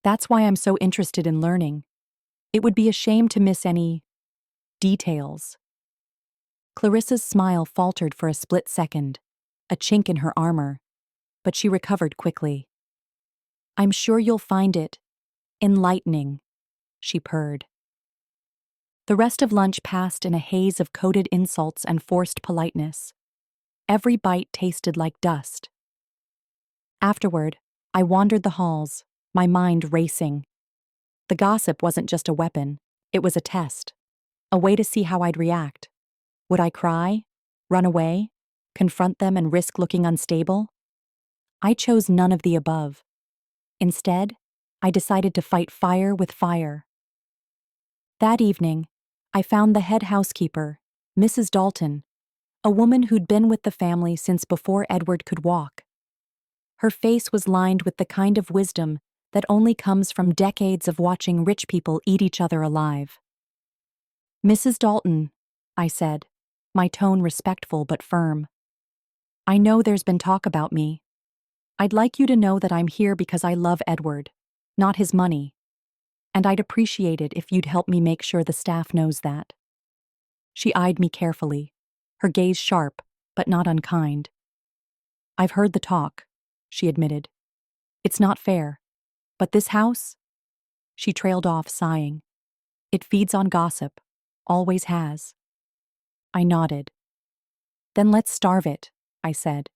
"That's why I'm so interested in learning. It would be a shame to miss any details." Clarissa's smile faltered for a split second, a chink in her armor, but she recovered quickly. "I'm sure you'll find it enlightening," she purred. The rest of lunch passed in a haze of coded insults and forced politeness. Every bite tasted like dust. Afterward, I wandered the halls, my mind racing. The gossip wasn't just a weapon, it was a test, a way to see how I'd react. Would I cry, run away, confront them and risk looking unstable? I chose none of the above. Instead, I decided to fight fire with fire. That evening, I found the head housekeeper, Mrs. Dalton, a woman who'd been with the family since before Edward could walk. Her face was lined with the kind of wisdom that only comes from decades of watching rich people eat each other alive. "Mrs. Dalton," I said, my tone respectful but firm. I know there's been talk about me. I'd like you to know that I'm here because I love Edward, not his money. And I'd appreciate it if you'd help me make sure the staff knows that." She eyed me carefully, her gaze sharp, but not unkind. "I've heard the talk," she admitted. "It's not fair. But this house?" She trailed off, sighing. "It feeds on gossip. Always has." I nodded. "Then let's starve it," I said.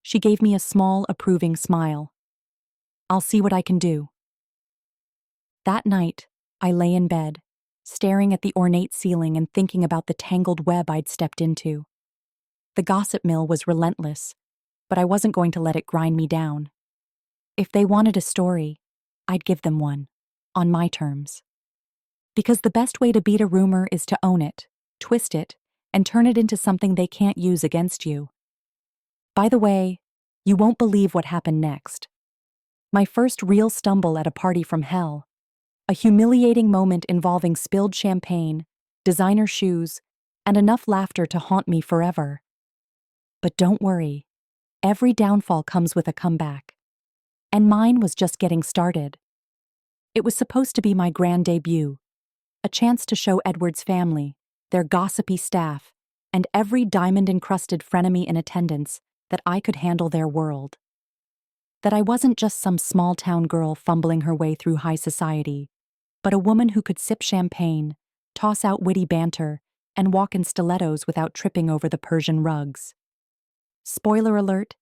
She gave me a small, approving smile. "I'll see what I can do." That night, I lay in bed, staring at the ornate ceiling and thinking about the tangled web I'd stepped into. The gossip mill was relentless, but I wasn't going to let it grind me down. If they wanted a story, I'd give them one, on my terms. Because the best way to beat a rumor is to own it, twist it, and turn it into something they can't use against you. By the way, you won't believe what happened next. My first real stumble at a party from hell. A humiliating moment involving spilled champagne, designer shoes, and enough laughter to haunt me forever. But don't worry, every downfall comes with a comeback. And mine was just getting started. It was supposed to be my grand debut, a chance to show Edward's family, their gossipy staff, and every diamond-encrusted frenemy in attendance that I could handle their world. That I wasn't just some small-town girl fumbling her way through high society, but a woman who could sip champagne, toss out witty banter, and walk in stilettos without tripping over the Persian rugs. Spoiler alert,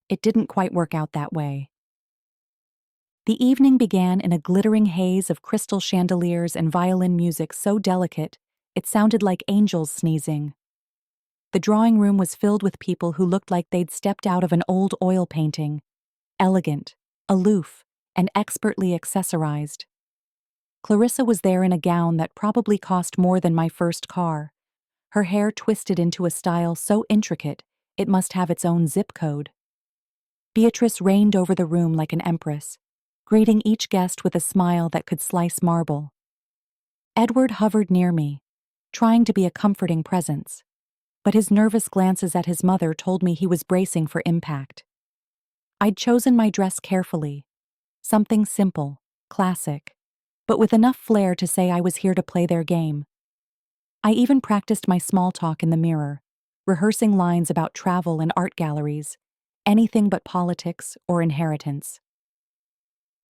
it didn't quite work out that way. The evening began in a glittering haze of crystal chandeliers and violin music so delicate it sounded like angels sneezing. The drawing room was filled with people who looked like they'd stepped out of an old oil painting, elegant, aloof, and expertly accessorized. Clarissa was there in a gown that probably cost more than my first car, her hair twisted into a style so intricate it must have its own zip code. Beatrice reigned over the room like an empress, greeting each guest with a smile that could slice marble. Edward hovered near me, trying to be a comforting presence, but his nervous glances at his mother told me he was bracing for impact. I'd chosen my dress carefully, something simple, classic, but with enough flair to say I was here to play their game. I even practiced my small talk in the mirror, rehearsing lines about travel and art galleries, anything but politics or inheritance.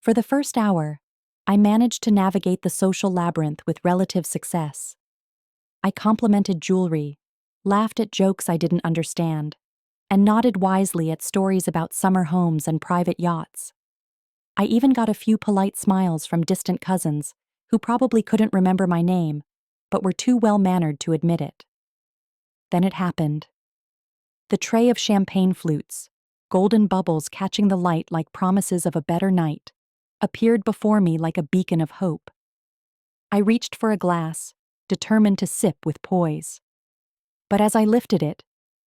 For the first hour, I managed to navigate the social labyrinth with relative success. I complimented jewelry, laughed at jokes I didn't understand, and nodded wisely at stories about summer homes and private yachts. I even got a few polite smiles from distant cousins who probably couldn't remember my name, but were too well-mannered to admit it. Then it happened. The tray of champagne flutes, golden bubbles catching the light like promises of a better night, appeared before me like a beacon of hope. I reached for a glass, determined to sip with poise. But as I lifted it,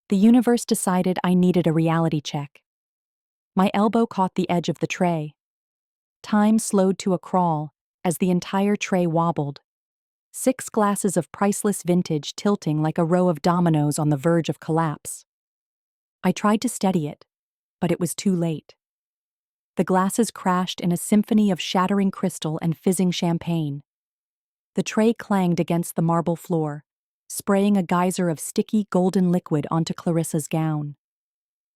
the universe decided I needed a reality check. My elbow caught the edge of the tray. Time slowed to a crawl as the entire tray wobbled, 6 glasses of priceless vintage tilting like a row of dominoes on the verge of collapse. I tried to steady it, but it was too late. The glasses crashed in a symphony of shattering crystal and fizzing champagne. The tray clanged against the marble floor, spraying a geyser of sticky golden liquid onto Clarissa's gown.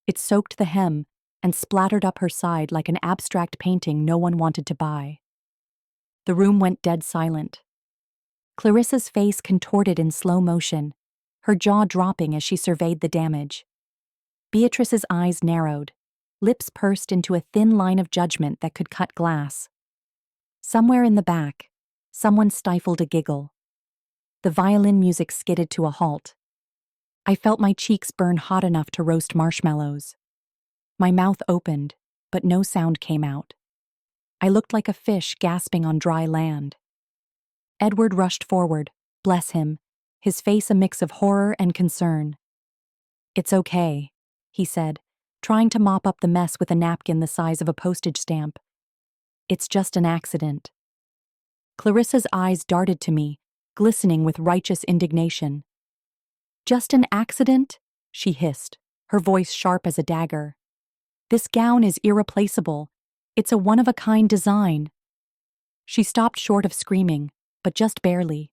It soaked the hem and splattered up her side like an abstract painting no one wanted to buy. The room went dead silent. Clarissa's face contorted in slow motion, her jaw dropping as she surveyed the damage. Beatrice's eyes narrowed, lips pursed into a thin line of judgment that could cut glass. Somewhere in the back, someone stifled a giggle. The violin music skidded to a halt. I felt my cheeks burn hot enough to roast marshmallows. My mouth opened, but no sound came out. I looked like a fish gasping on dry land. Edward rushed forward, bless him, his face a mix of horror and concern. "It's okay," he said, trying to mop up the mess with a napkin the size of a postage stamp. "It's just an accident." Clarissa's eyes darted to me, glistening with righteous indignation. "Just an accident?" she hissed, her voice sharp as a dagger. "This gown is irreplaceable. It's a one-of-a-kind design." She stopped short of screaming, but just barely.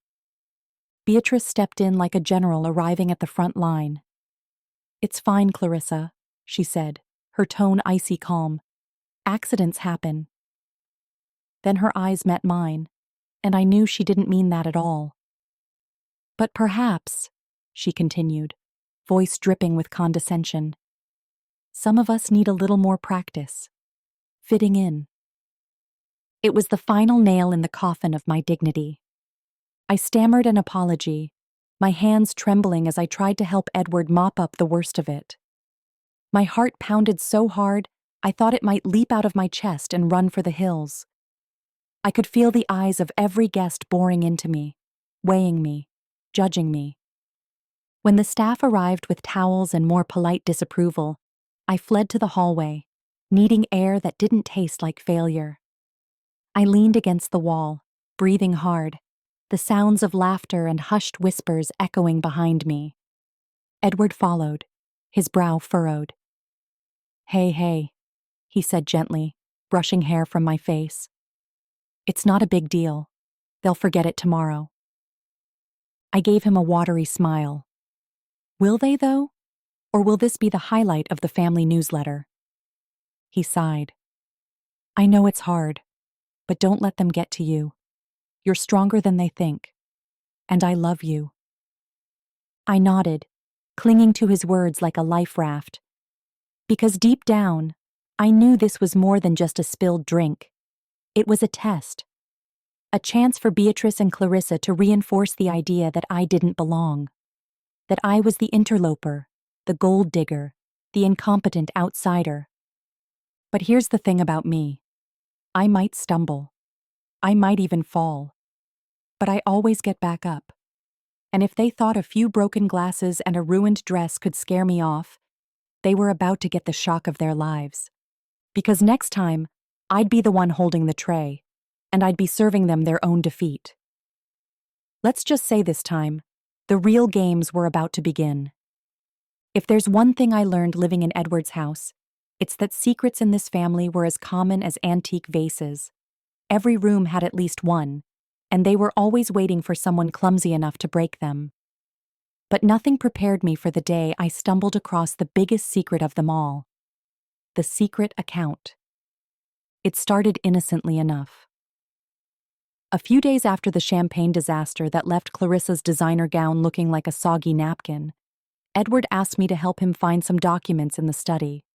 Beatrice stepped in like a general arriving at the front line. "It's fine, Clarissa," she said, her tone icy calm. "Accidents happen." Then her eyes met mine, and I knew she didn't mean that at all. "But perhaps," she continued, voice dripping with condescension, "some of us need a little more practice. Fitting in." It was the final nail in the coffin of my dignity. I stammered an apology, my hands trembling as I tried to help Edward mop up the worst of it. My heart pounded so hard, I thought it might leap out of my chest and run for the hills. I could feel the eyes of every guest boring into me, weighing me, judging me. When the staff arrived with towels and more polite disapproval, I fled to the hallway, needing air that didn't taste like failure. I leaned against the wall, breathing hard, the sounds of laughter and hushed whispers echoing behind me. Edward followed, his brow furrowed. Hey, he said gently, brushing hair from my face. "It's not a big deal. They'll forget it tomorrow." I gave him a watery smile. "Will they, though? Or will this be the highlight of the family newsletter?" He sighed. "I know it's hard, but don't let them get to you. You're stronger than they think. And I love you." I nodded, clinging to his words like a life raft. Because deep down, I knew this was more than just a spilled drink. It was a test. A chance for Beatrice and Clarissa to reinforce the idea that I didn't belong. That I was the interloper, the gold digger, the incompetent outsider. But here's the thing about me. I might stumble. I might even fall. But I always get back up. And if they thought a few broken glasses and a ruined dress could scare me off, they were about to get the shock of their lives. Because next time, I'd be the one holding the tray, and I'd be serving them their own defeat. Let's just say this time, the real games were about to begin. If there's one thing I learned living in Edward's house, it's that secrets in this family were as common as antique vases. Every room had at least one, and they were always waiting for someone clumsy enough to break them. But nothing prepared me for the day I stumbled across the biggest secret of them all. The secret account. It started innocently enough. A few days after the champagne disaster that left Clarissa's designer gown looking like a soggy napkin, Edward asked me to help him find some documents in the study.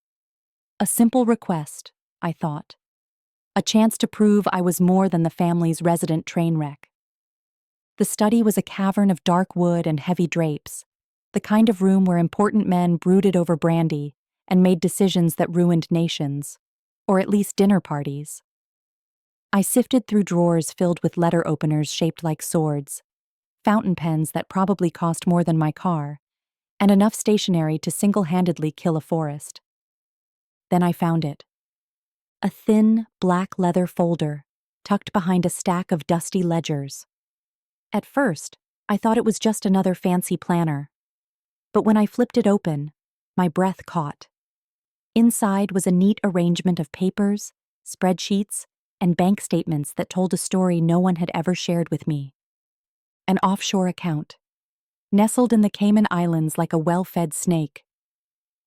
A simple request, I thought. A chance to prove I was more than the family's resident train wreck. The study was a cavern of dark wood and heavy drapes, the kind of room where important men brooded over brandy and made decisions that ruined nations, or at least dinner parties. I sifted through drawers filled with letter openers shaped like swords, fountain pens that probably cost more than my car, and enough stationery to single-handedly kill a forest. Then I found it. A thin, black leather folder tucked behind a stack of dusty ledgers. At first, I thought it was just another fancy planner. But when I flipped it open, my breath caught. Inside was a neat arrangement of papers, spreadsheets, and bank statements that told a story no one had ever shared with me. An offshore account, nestled in the Cayman Islands like a well-fed snake.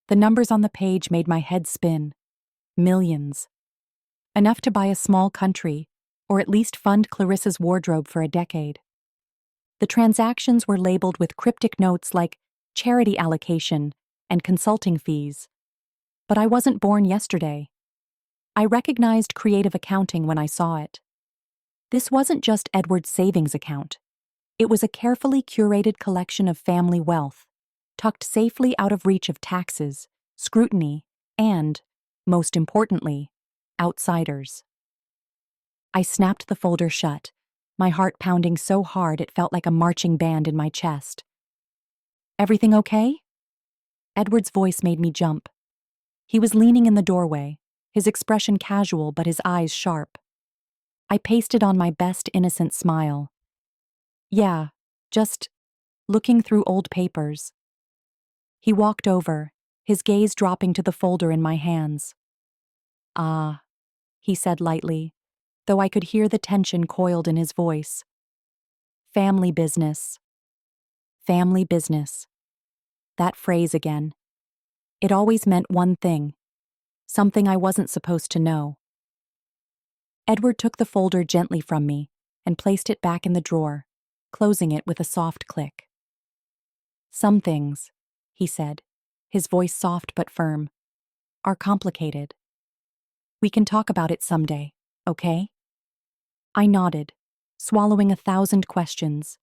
The numbers on the page made my head spin. Millions. Enough to buy a small country, or at least fund Clarissa's wardrobe for a decade. The transactions were labeled with cryptic notes like charity allocation and consulting fees. But I wasn't born yesterday. I recognized creative accounting when I saw it. This wasn't just Edward's savings account. It was a carefully curated collection of family wealth, tucked safely out of reach of taxes, scrutiny, and, most importantly, outsiders. I snapped the folder shut, my heart pounding so hard it felt like a marching band in my chest. "Everything okay?" Edward's voice made me jump. He was leaning in the doorway, his expression casual but his eyes sharp. I pasted on my best innocent smile. "Yeah, just looking through old papers." He walked over, his gaze dropping to the folder in my hands. "Ah," he said lightly, though I could hear the tension coiled in his voice. Family business. Family business. That phrase again. It always meant one thing, something I wasn't supposed to know. Edward took the folder gently from me and placed it back in the drawer, closing it with a soft click. "Some things," he said, his voice soft but firm, "are complicated. We can talk about it someday, okay?" I nodded, swallowing 1,000 questions.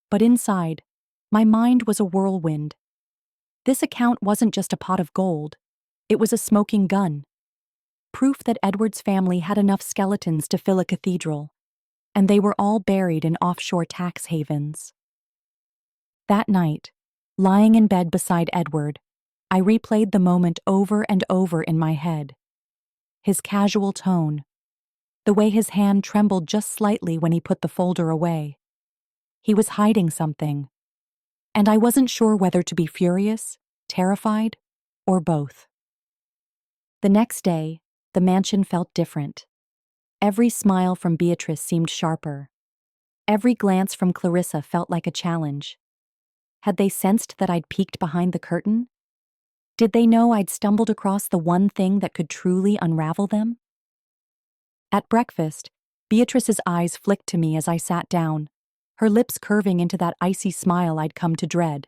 But inside, my mind was a whirlwind. This account wasn't just a pot of gold, it was a smoking gun. Proof that Edward's family had enough skeletons to fill a cathedral, and they were all buried in offshore tax havens. That night, lying in bed beside Edward, I replayed the moment over and over in my head. His casual tone, the way his hand trembled just slightly when he put the folder away. He was hiding something, and I wasn't sure whether to be furious, terrified, or both. The next day, the mansion felt different. Every smile from Beatrice seemed sharper. Every glance from Clarissa felt like a challenge. Had they sensed that I'd peeked behind the curtain? Did they know I'd stumbled across the one thing that could truly unravel them? At breakfast, Beatrice's eyes flicked to me as I sat down, her lips curving into that icy smile I'd come to dread.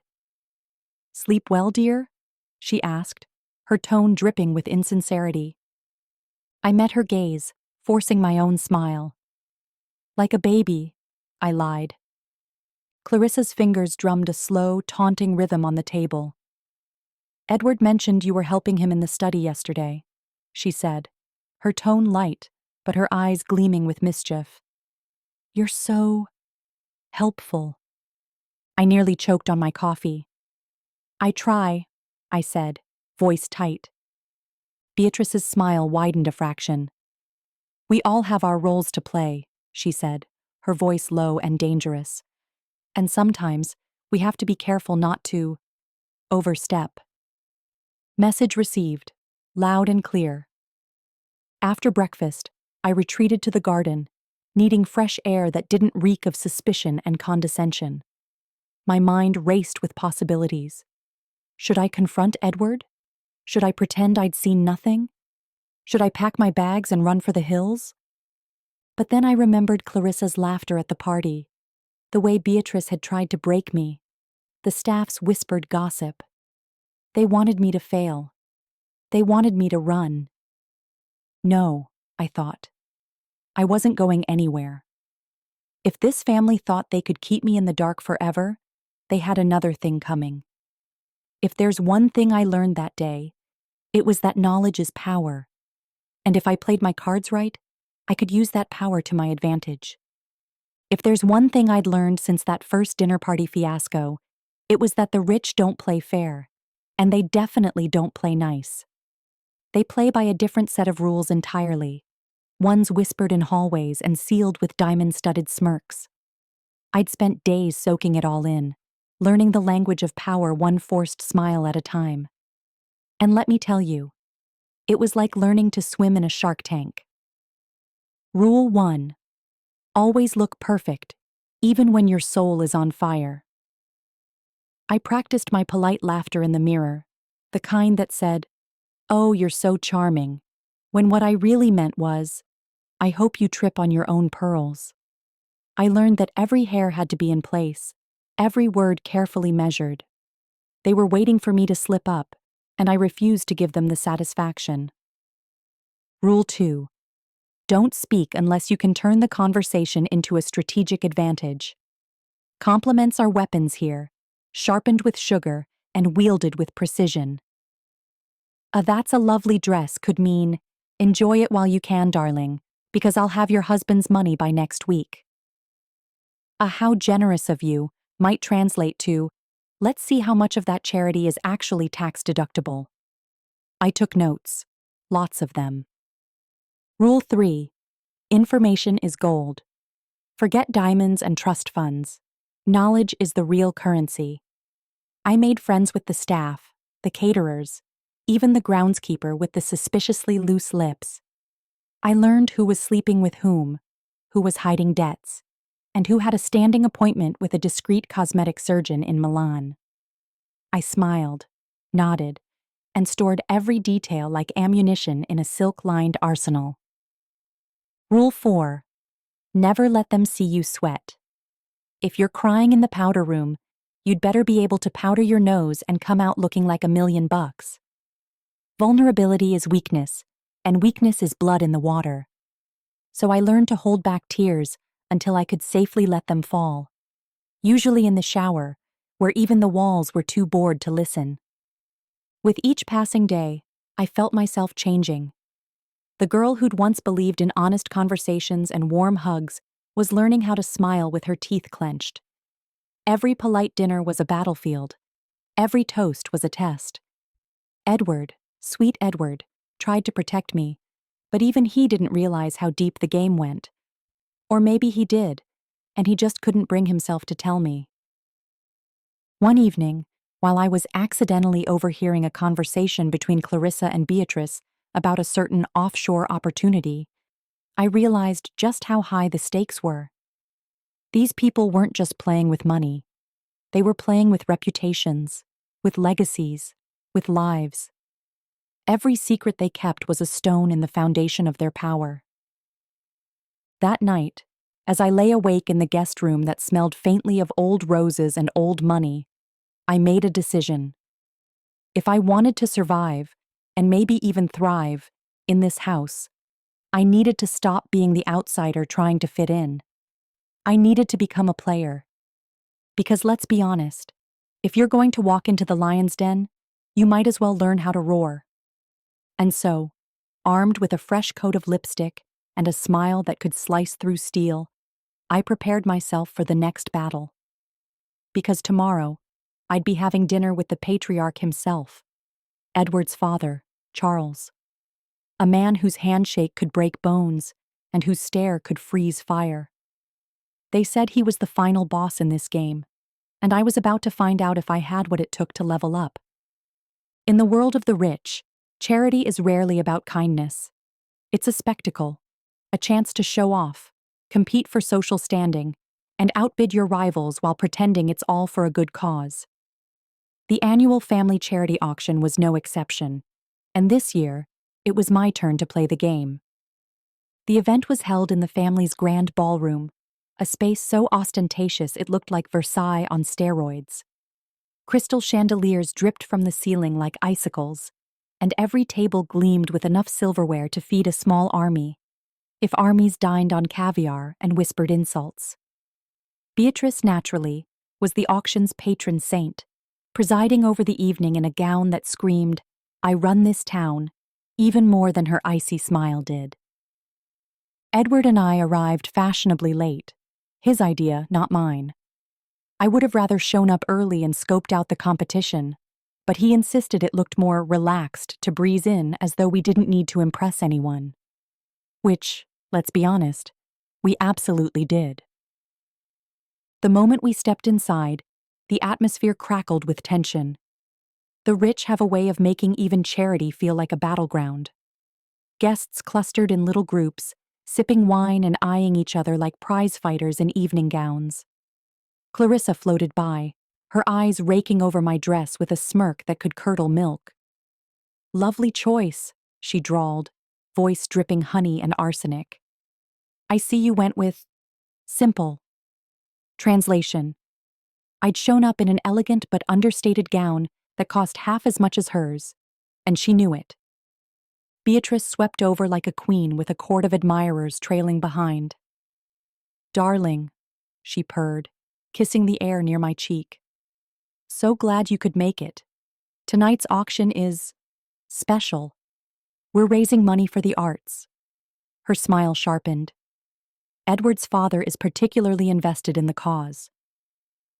"Sleep well, dear?" she asked, her tone dripping with insincerity. I met her gaze, forcing my own smile. "Like a baby," I lied. Clarissa's fingers drummed a slow, taunting rhythm on the table. "Edward mentioned you were helping him in the study yesterday," she said, her tone light, but her eyes gleaming with mischief. "You're so helpful." I nearly choked on my coffee. "I try," I said, voice tight. Beatrice's smile widened a fraction. "We all have our roles to play," she said, her voice low and dangerous. "And sometimes we have to be careful not to overstep." Message received, loud and clear. After breakfast, I retreated to the garden, needing fresh air that didn't reek of suspicion and condescension. My mind raced with possibilities. Should I confront Edward? Should I pretend I'd seen nothing? Should I pack my bags and run for the hills? But then I remembered Clarissa's laughter at the party, the way Beatrice had tried to break me, the staff's whispered gossip. They wanted me to fail. They wanted me to run. No, I thought. I wasn't going anywhere. If this family thought they could keep me in the dark forever, they had another thing coming. If there's one thing I learned that day, it was that knowledge is power. And if I played my cards right, I could use that power to my advantage. If there's one thing I'd learned since that first dinner party fiasco, it was that the rich don't play fair, and they definitely don't play nice. They play by a different set of rules entirely, ones whispered in hallways and sealed with diamond-studded smirks. I'd spent days soaking it all in, learning the language of power one forced smile at a time. And let me tell you, it was like learning to swim in a shark tank. Rule 1. Always look perfect, even when your soul is on fire. I practiced my polite laughter in the mirror, the kind that said, "Oh, you're so charming," when what I really meant was, "I hope you trip on your own pearls." I learned that every hair had to be in place, every word carefully measured. They were waiting for me to slip up, and I refused to give them the satisfaction. Rule 2. Don't speak unless you can turn the conversation into a strategic advantage. Compliments are weapons here, sharpened with sugar and wielded with precision. "That's a lovely dress" could mean, "Enjoy it while you can, darling, because I'll have your husband's money by next week." How generous of you" might translate to, "Let's see how much of that charity is actually tax deductible." I took notes, lots of them. Rule 3. Information is gold. Forget diamonds and trust funds. Knowledge is the real currency. I made friends with the staff, the caterers, even the groundskeeper with the suspiciously loose lips. I learned who was sleeping with whom, who was hiding debts, and who had a standing appointment with a discreet cosmetic surgeon in Milan. I smiled, nodded, and stored every detail like ammunition in a silk-lined arsenal. Rule 4. Never let them see you sweat. If you're crying in the powder room, you'd better be able to powder your nose and come out looking like $1,000,000. Vulnerability is weakness, and weakness is blood in the water. So I learned to hold back tears until I could safely let them fall. Usually in the shower, where even the walls were too bored to listen. With each passing day, I felt myself changing. The girl who'd once believed in honest conversations and warm hugs was learning how to smile with her teeth clenched. Every polite dinner was a battlefield. Every toast was a test. Edward, sweet Edward, tried to protect me, but even he didn't realize how deep the game went. Or maybe he did, and he just couldn't bring himself to tell me. One evening, while I was accidentally overhearing a conversation between Clarissa and Beatrice about a certain offshore opportunity, I realized just how high the stakes were. These people weren't just playing with money. They were playing with reputations, with legacies, with lives. Every secret they kept was a stone in the foundation of their power. That night, as I lay awake in the guest room that smelled faintly of old roses and old money, I made a decision. If I wanted to survive, and maybe even thrive, in this house, I needed to stop being the outsider trying to fit in. I needed to become a player. Because let's be honest, if you're going to walk into the lion's den, you might as well learn how to roar. And so, armed with a fresh coat of lipstick and a smile that could slice through steel, I prepared myself for the next battle. Because tomorrow, I'd be having dinner with the patriarch himself, Edward's father, Charles. A man whose handshake could break bones and whose stare could freeze fire. They said he was the final boss in this game, and I was about to find out if I had what it took to level up. In the world of the rich, charity is rarely about kindness. It's a spectacle, a chance to show off, compete for social standing, and outbid your rivals while pretending it's all for a good cause. The annual family charity auction was no exception, and this year, it was my turn to play the game. The event was held in the family's grand ballroom, a space so ostentatious it looked like Versailles on steroids. Crystal chandeliers dripped from the ceiling like icicles, and every table gleamed with enough silverware to feed a small army, if armies dined on caviar and whispered insults. Beatrice, naturally, was the auction's patron saint, presiding over the evening in a gown that screamed, "I run this town," even more than her icy smile did. Edward and I arrived fashionably late, his idea, not mine. I would have rather shown up early and scoped out the competition, but he insisted it looked more relaxed to breeze in as though we didn't need to impress anyone. Which, let's be honest, we absolutely did. The moment we stepped inside, the atmosphere crackled with tension. The rich have a way of making even charity feel like a battleground. Guests clustered in little groups, sipping wine and eyeing each other like prize fighters in evening gowns. Clarissa floated by, her eyes raking over my dress with a smirk that could curdle milk. "Lovely choice," she drawled, voice dripping honey and arsenic. "I see you went with simple." Translation: I'd shown up in an elegant but understated gown that cost half as much as hers, and she knew it. Beatrice swept over like a queen with a court of admirers trailing behind. "Darling," she purred, kissing the air near my cheek. "So glad you could make it. Tonight's auction is special. We're raising money for the arts." Her smile sharpened. "Edward's father is particularly invested in the cause."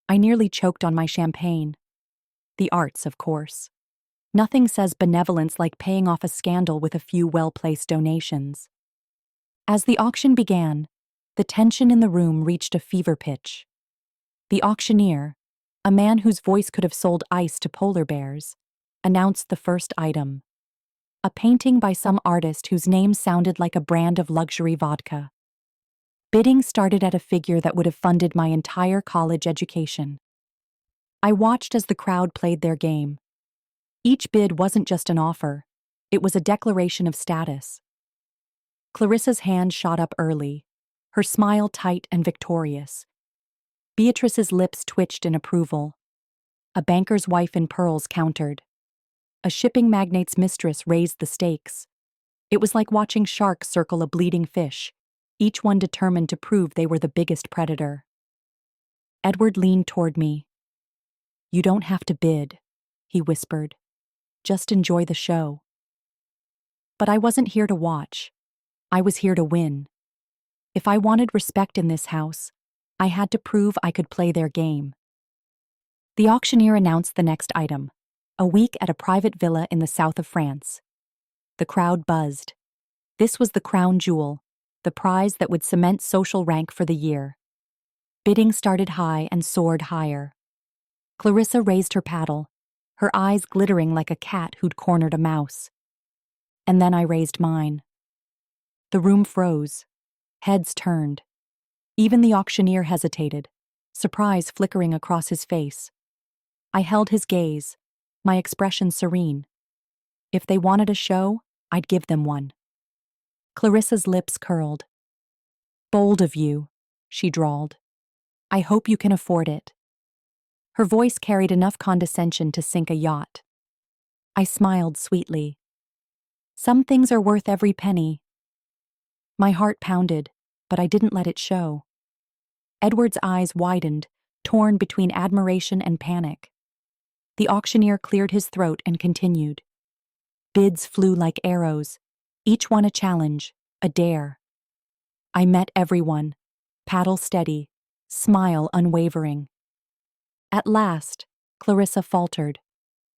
I nearly choked on my champagne. The arts, of course. Nothing says benevolence like paying off a scandal with a few well-placed donations. As the auction began, the tension in the room reached a fever pitch. The auctioneer, a man whose voice could have sold ice to polar bears, announced the first item. A painting by some artist whose name sounded like a brand of luxury vodka. Bidding started at a figure that would have funded my entire college education. I watched as the crowd played their game. Each bid wasn't just an offer, it was a declaration of status. Clarissa's hand shot up early, her smile tight and victorious. Beatrice's lips twitched in approval. A banker's wife in pearls countered. A shipping magnate's mistress raised the stakes. It was like watching sharks circle a bleeding fish, each one determined to prove they were the biggest predator. Edward leaned toward me. "You don't have to bid," he whispered. "Just enjoy the show." But I wasn't here to watch. I was here to win. If I wanted respect in this house, I had to prove I could play their game. The auctioneer announced the next item, a week at a private villa in the south of France. The crowd buzzed. This was the crown jewel, the prize that would cement social rank for the year. Bidding started high and soared higher. Clarissa raised her paddle, her eyes glittering like a cat who'd cornered a mouse. And then I raised mine. The room froze. Heads turned. Even the auctioneer hesitated, surprise flickering across his face. I held his gaze, my expression serene. If they wanted a show, I'd give them one. Clarissa's lips curled. "Bold of you," she drawled. "I hope you can afford it." Her voice carried enough condescension to sink a yacht. I smiled sweetly. Some things are worth every penny. My heart pounded, but I didn't let it show. Edward's eyes widened, torn between admiration and panic. The auctioneer cleared his throat and continued. Bids flew like arrows, each one a challenge, a dare. I met everyone, paddle steady, smile unwavering. At last, Clarissa faltered.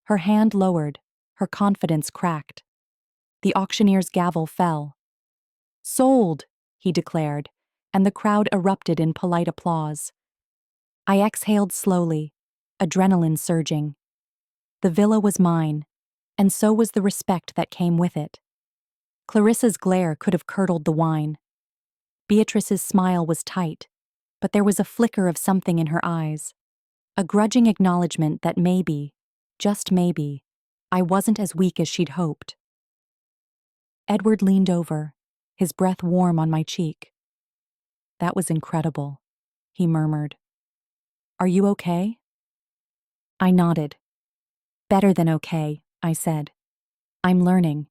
Her hand lowered, her confidence cracked. The auctioneer's gavel fell. "Sold," he declared, and the crowd erupted in polite applause. I exhaled slowly, adrenaline surging. The villa was mine, and so was the respect that came with it. Clarissa's glare could have curdled the wine. Beatrice's smile was tight, but there was a flicker of something in her eyes, a grudging acknowledgement that maybe, just maybe, I wasn't as weak as she'd hoped. Edward leaned over, his breath warm on my cheek. "That was incredible," he murmured. "Are you okay?" I nodded. "Better than okay," I said. "I'm learning."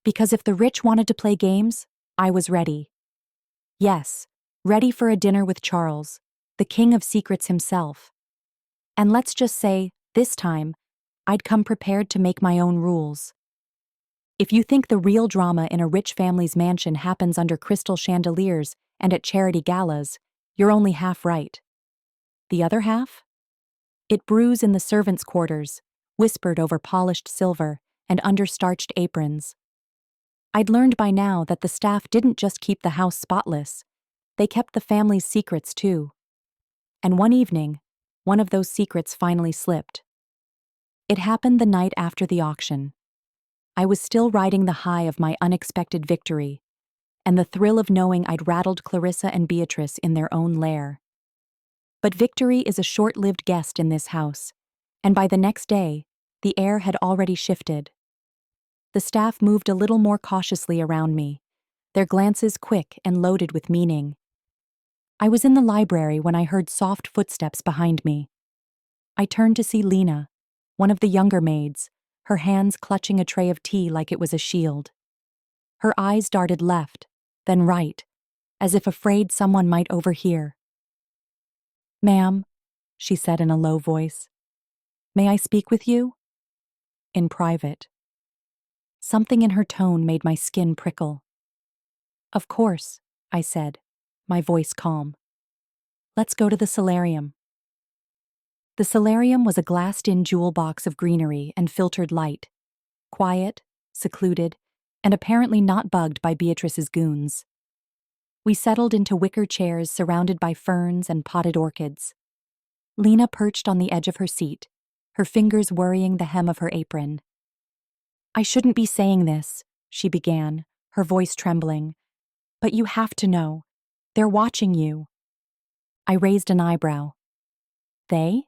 Because if the rich wanted to play games, I was ready. Yes, ready for a dinner with Charles, the king of secrets himself. And let's just say, this time, I'd come prepared to make my own rules. If you think the real drama in a rich family's mansion happens under crystal chandeliers and at charity galas, you're only half right. The other half? It brews in the servants' quarters, whispered over polished silver and under-starched aprons. I'd learned by now that the staff didn't just keep the house spotless, they kept the family's secrets too. And one evening, one of those secrets finally slipped. It happened the night after the auction. I was still riding the high of my unexpected victory, and the thrill of knowing I'd rattled Clarissa and Beatrice in their own lair. But victory is a short-lived guest in this house, and by the next day, the air had already shifted. The staff moved a little more cautiously around me, their glances quick and loaded with meaning. I was in the library when I heard soft footsteps behind me. I turned to see Lena, one of the younger maids, her hands clutching a tray of tea like it was a shield. Her eyes darted left, then right, as if afraid someone might overhear. "Ma'am," she said in a low voice, "may I speak with you?" "In private." Something in her tone made my skin prickle. "Of course," I said, my voice calm. "Let's go to the solarium." The solarium was a glassed-in jewel box of greenery and filtered light, quiet, secluded, and apparently not bugged by Beatrice's goons. We settled into wicker chairs surrounded by ferns and potted orchids. Lena perched on the edge of her seat, her fingers worrying the hem of her apron. "I shouldn't be saying this," she began, her voice trembling. "But you have to know. They're watching you." I raised an eyebrow. "They?"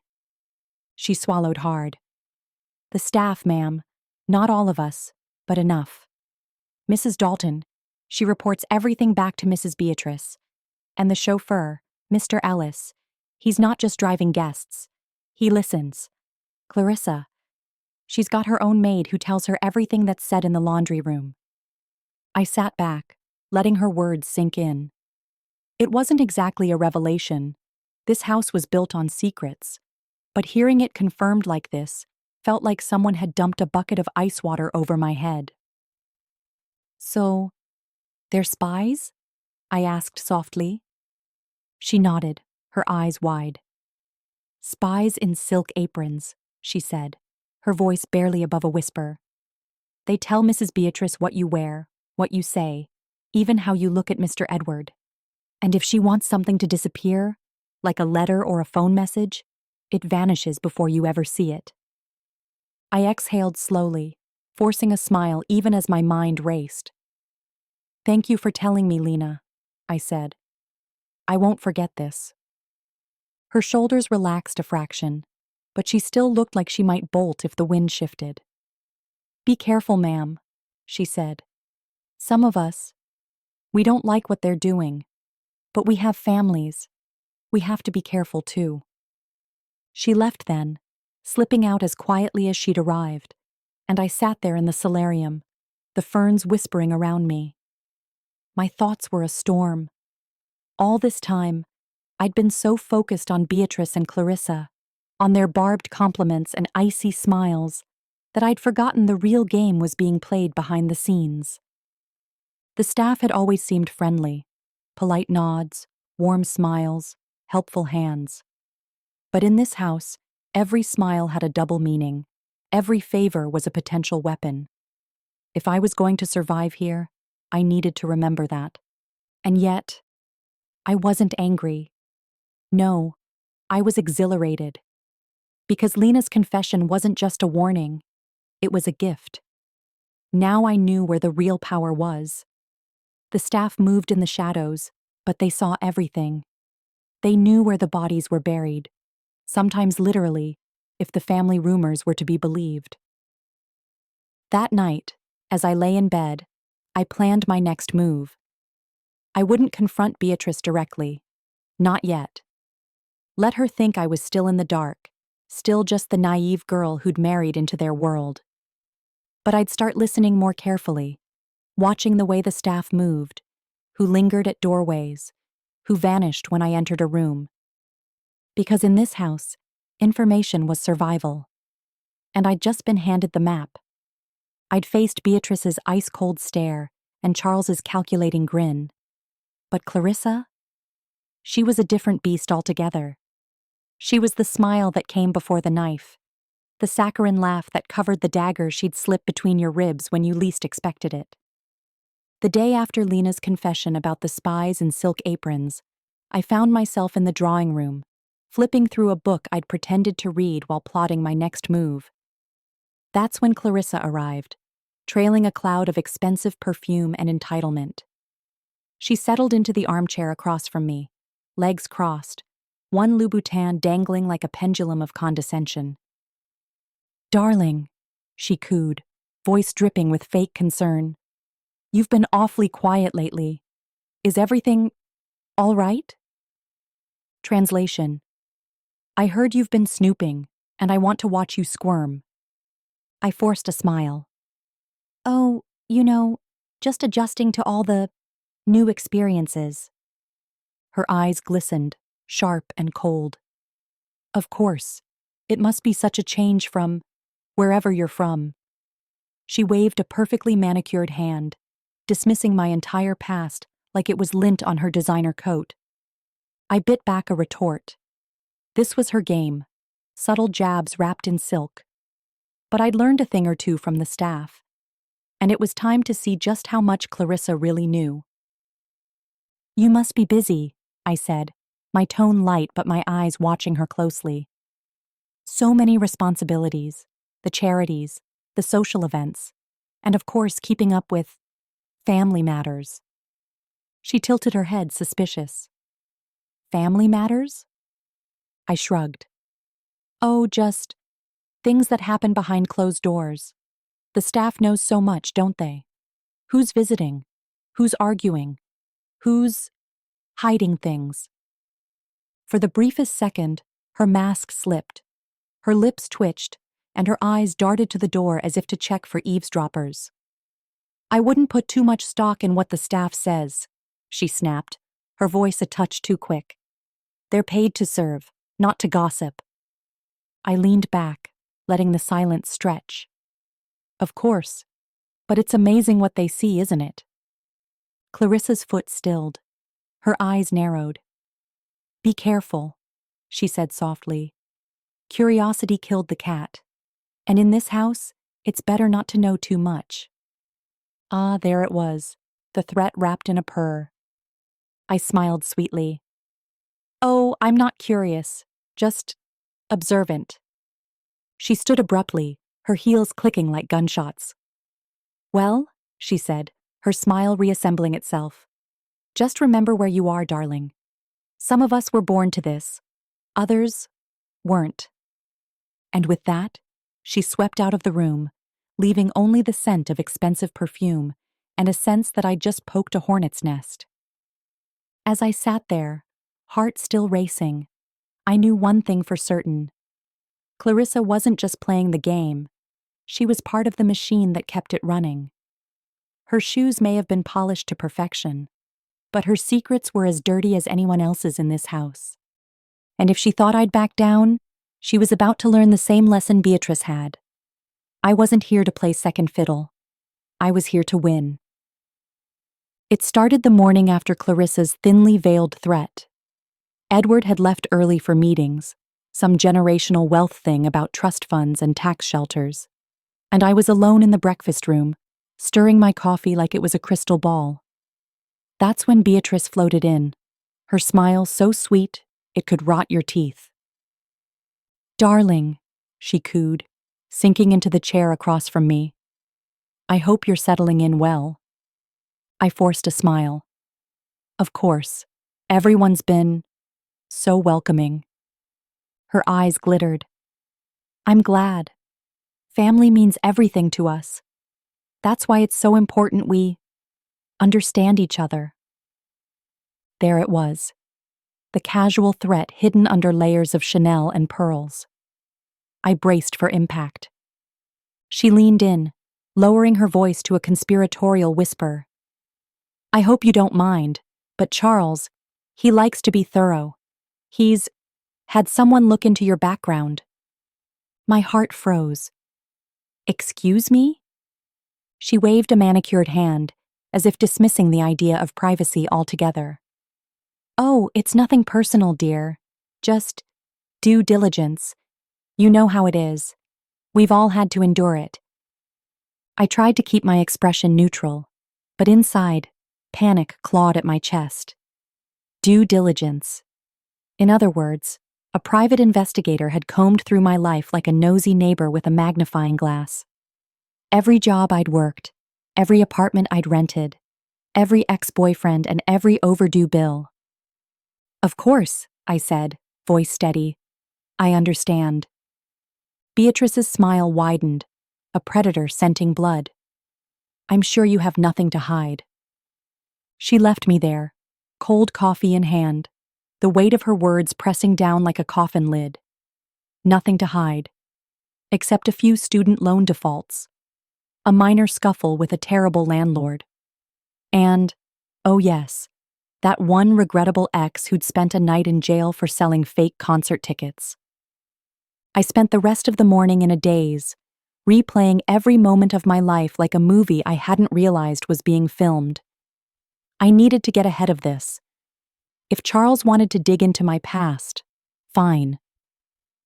She swallowed hard. "The staff, ma'am. Not all of us, but enough. Mrs. Dalton, she reports everything back to Mrs. Beatrice. And the chauffeur, Mr. Ellis, he's not just driving guests. He listens. Clarissa, she's got her own maid who tells her everything that's said in the laundry room." I sat back, letting her words sink in. It wasn't exactly a revelation. This house was built on secrets. But hearing it confirmed like this felt like someone had dumped a bucket of ice water over my head. "So, they're spies?" I asked softly. She nodded, her eyes wide. "Spies in silk aprons," she said, her voice barely above a whisper. "They tell Mrs. Beatrice what you wear, what you say, even how you look at Mr. Edward. And if she wants something to disappear, like a letter or a phone message, it vanishes before you ever see it." I exhaled slowly, forcing a smile even as my mind raced. "Thank you for telling me, Lena," I said. "I won't forget this." Her shoulders relaxed a fraction, but she still looked like she might bolt if the wind shifted. "Be careful, ma'am," she said. "Some of us, we don't like what they're doing, but we have families. We have to be careful too." She left then, slipping out as quietly as she'd arrived, and I sat there in the solarium, the ferns whispering around me. My thoughts were a storm. All this time, I'd been so focused on Beatrice and Clarissa, on their barbed compliments and icy smiles, that I'd forgotten the real game was being played behind the scenes. The staff had always seemed friendly, polite nods, warm smiles, helpful hands. But in this house, every smile had a double meaning. Every favor was a potential weapon. If I was going to survive here, I needed to remember that. And yet, I wasn't angry. No, I was exhilarated. Because Lena's confession wasn't just a warning, it was a gift. Now I knew where the real power was. The staff moved in the shadows, but they saw everything. They knew where the bodies were buried, sometimes literally, if the family rumors were to be believed. That night, as I lay in bed, I planned my next move. I wouldn't confront Beatrice directly. Not yet. Let her think I was still in the dark, still just the naive girl who'd married into their world. But I'd start listening more carefully, watching the way the staff moved, who lingered at doorways, who vanished when I entered a room. Because in this house, information was survival. And I'd just been handed the map. I'd faced Beatrice's ice-cold stare and Charles's calculating grin. But Clarissa? She was a different beast altogether. She was the smile that came before the knife, the saccharine laugh that covered the dagger she'd slip between your ribs when you least expected it. The day after Lena's confession about the spies in silk aprons, I found myself in the drawing room, flipping through a book I'd pretended to read while plotting my next move. That's when Clarissa arrived, trailing a cloud of expensive perfume and entitlement. She settled into the armchair across from me, legs crossed, one Louboutin dangling like a pendulum of condescension. "Darling," she cooed, voice dripping with fake concern. "You've been awfully quiet lately. Is everything all right?" Translation: "I heard you've been snooping, and I want to watch you squirm." I forced a smile. "Oh, just adjusting to all the new experiences." Her eyes glistened, sharp and cold. "Of course. It must be such a change from wherever you're from." She waved a perfectly manicured hand, dismissing my entire past like it was lint on her designer coat. I bit back a retort. This was her game, subtle jabs wrapped in silk. But I'd learned a thing or two from the staff, and it was time to see just how much Clarissa really knew. "You must be busy," I said, my tone light but my eyes watching her closely. So many responsibilities, the charities, the social events, and of course keeping up with family matters. She tilted her head, suspicious. Family matters? I shrugged. Oh, just things that happen behind closed doors. The staff knows so much, don't they? Who's visiting? Who's arguing? Who's hiding things? For the briefest second, her mask slipped. Her lips twitched, and her eyes darted to the door as if to check for eavesdroppers. I wouldn't put too much stock in what the staff says, she snapped, her voice a touch too quick. They're paid to serve, not to gossip. I leaned back, letting the silence stretch. Of course, but it's amazing what they see, isn't it? Clarissa's foot stilled. Her eyes narrowed. Be careful, she said softly. Curiosity killed the cat. And in this house, it's better not to know too much. Ah, there it was, the threat wrapped in a purr. I smiled sweetly. Oh, I'm not curious, just observant. She stood abruptly, her heels clicking like gunshots. Well, she said, her smile reassembling itself. Just remember where you are, darling. Some of us were born to this. Others weren't. And with that, she swept out of the room, leaving only the scent of expensive perfume and a sense that I'd just poked a hornet's nest. As I sat there, heart still racing, I knew one thing for certain. Clarissa wasn't just playing the game. She was part of the machine that kept it running. Her shoes may have been polished to perfection, but her secrets were as dirty as anyone else's in this house. And if she thought I'd back down, she was about to learn the same lesson Beatrice had. I wasn't here to play second fiddle. I was here to win. It started the morning after Clarissa's thinly veiled threat. Edward had left early for meetings, some generational wealth thing about trust funds and tax shelters, and I was alone in the breakfast room, stirring my coffee like it was a crystal ball. That's when Beatrice floated in, her smile so sweet it could rot your teeth. Darling, she cooed, sinking into the chair across from me. I hope you're settling in well. I forced a smile. Of course, everyone's been so welcoming. Her eyes glittered. I'm glad. Family means everything to us. That's why it's so important we understand each other. There it was, the casual threat hidden under layers of Chanel and pearls. I braced for impact. She leaned in, lowering her voice to a conspiratorial whisper. I hope you don't mind, but Charles, he likes to be thorough. He's had someone look into your background. My heart froze. Excuse me? She waved a manicured hand, as if dismissing the idea of privacy altogether. Oh, it's nothing personal, dear. Just due diligence. You know how it is. We've all had to endure it. I tried to keep my expression neutral, but inside, panic clawed at my chest. Due diligence. In other words, a private investigator had combed through my life like a nosy neighbor with a magnifying glass. Every job I'd worked, every apartment I'd rented, every ex-boyfriend and every overdue bill. Of course, I said, voice steady. I understand. Beatrice's smile widened, a predator scenting blood. I'm sure you have nothing to hide. She left me there, cold coffee in hand, the weight of her words pressing down like a coffin lid. Nothing to hide, except a few student loan defaults, a minor scuffle with a terrible landlord, and, oh yes, that one regrettable ex who'd spent a night in jail for selling fake concert tickets. I spent the rest of the morning in a daze, replaying every moment of my life like a movie I hadn't realized was being filmed. I needed to get ahead of this. If Charles wanted to dig into my past, fine.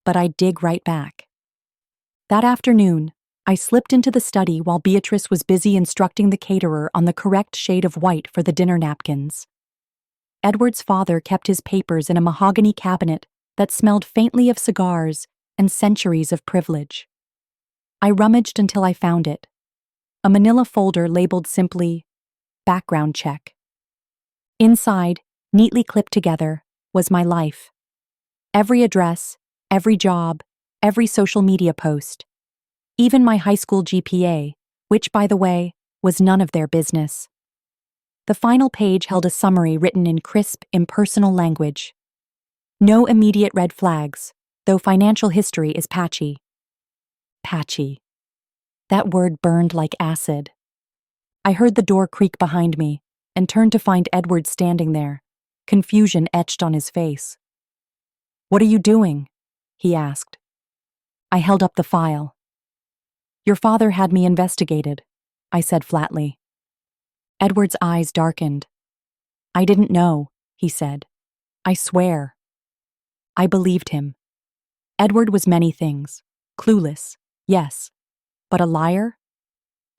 But I'd dig right back. That afternoon, I slipped into the study while Beatrice was busy instructing the caterer on the correct shade of white for the dinner napkins. Edward's father kept his papers in a mahogany cabinet that smelled faintly of cigars and centuries of privilege. I rummaged until I found it. A manila folder labeled simply, "Background Check." Inside, neatly clipped together, was my life. Every address, every job, every social media post. Even my high school GPA, which, by the way, was none of their business. The final page held a summary written in crisp, impersonal language. No immediate red flags, though financial history is patchy. Patchy. That word burned like acid. I heard the door creak behind me and turned to find Edward standing there, confusion etched on his face. "What are you doing?" he asked. I held up the file. "Your father had me investigated," I said flatly. Edward's eyes darkened. "I didn't know," he said. "I swear." I believed him. Edward was many things. Clueless, yes. But a liar?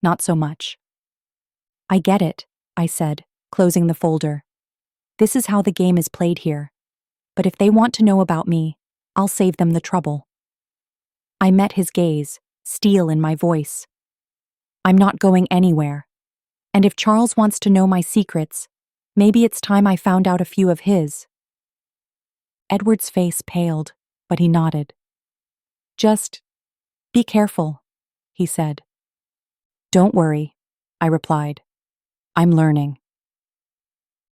Not so much. "I get it," I said, closing the folder. "This is how the game is played here. But if they want to know about me, I'll save them the trouble." I met his gaze, steel in my voice. "I'm not going anywhere. And if Charles wants to know my secrets, maybe it's time I found out a few of his." Edward's face paled, but he nodded. "Just be careful," he said. "Don't worry," I replied. "I'm learning."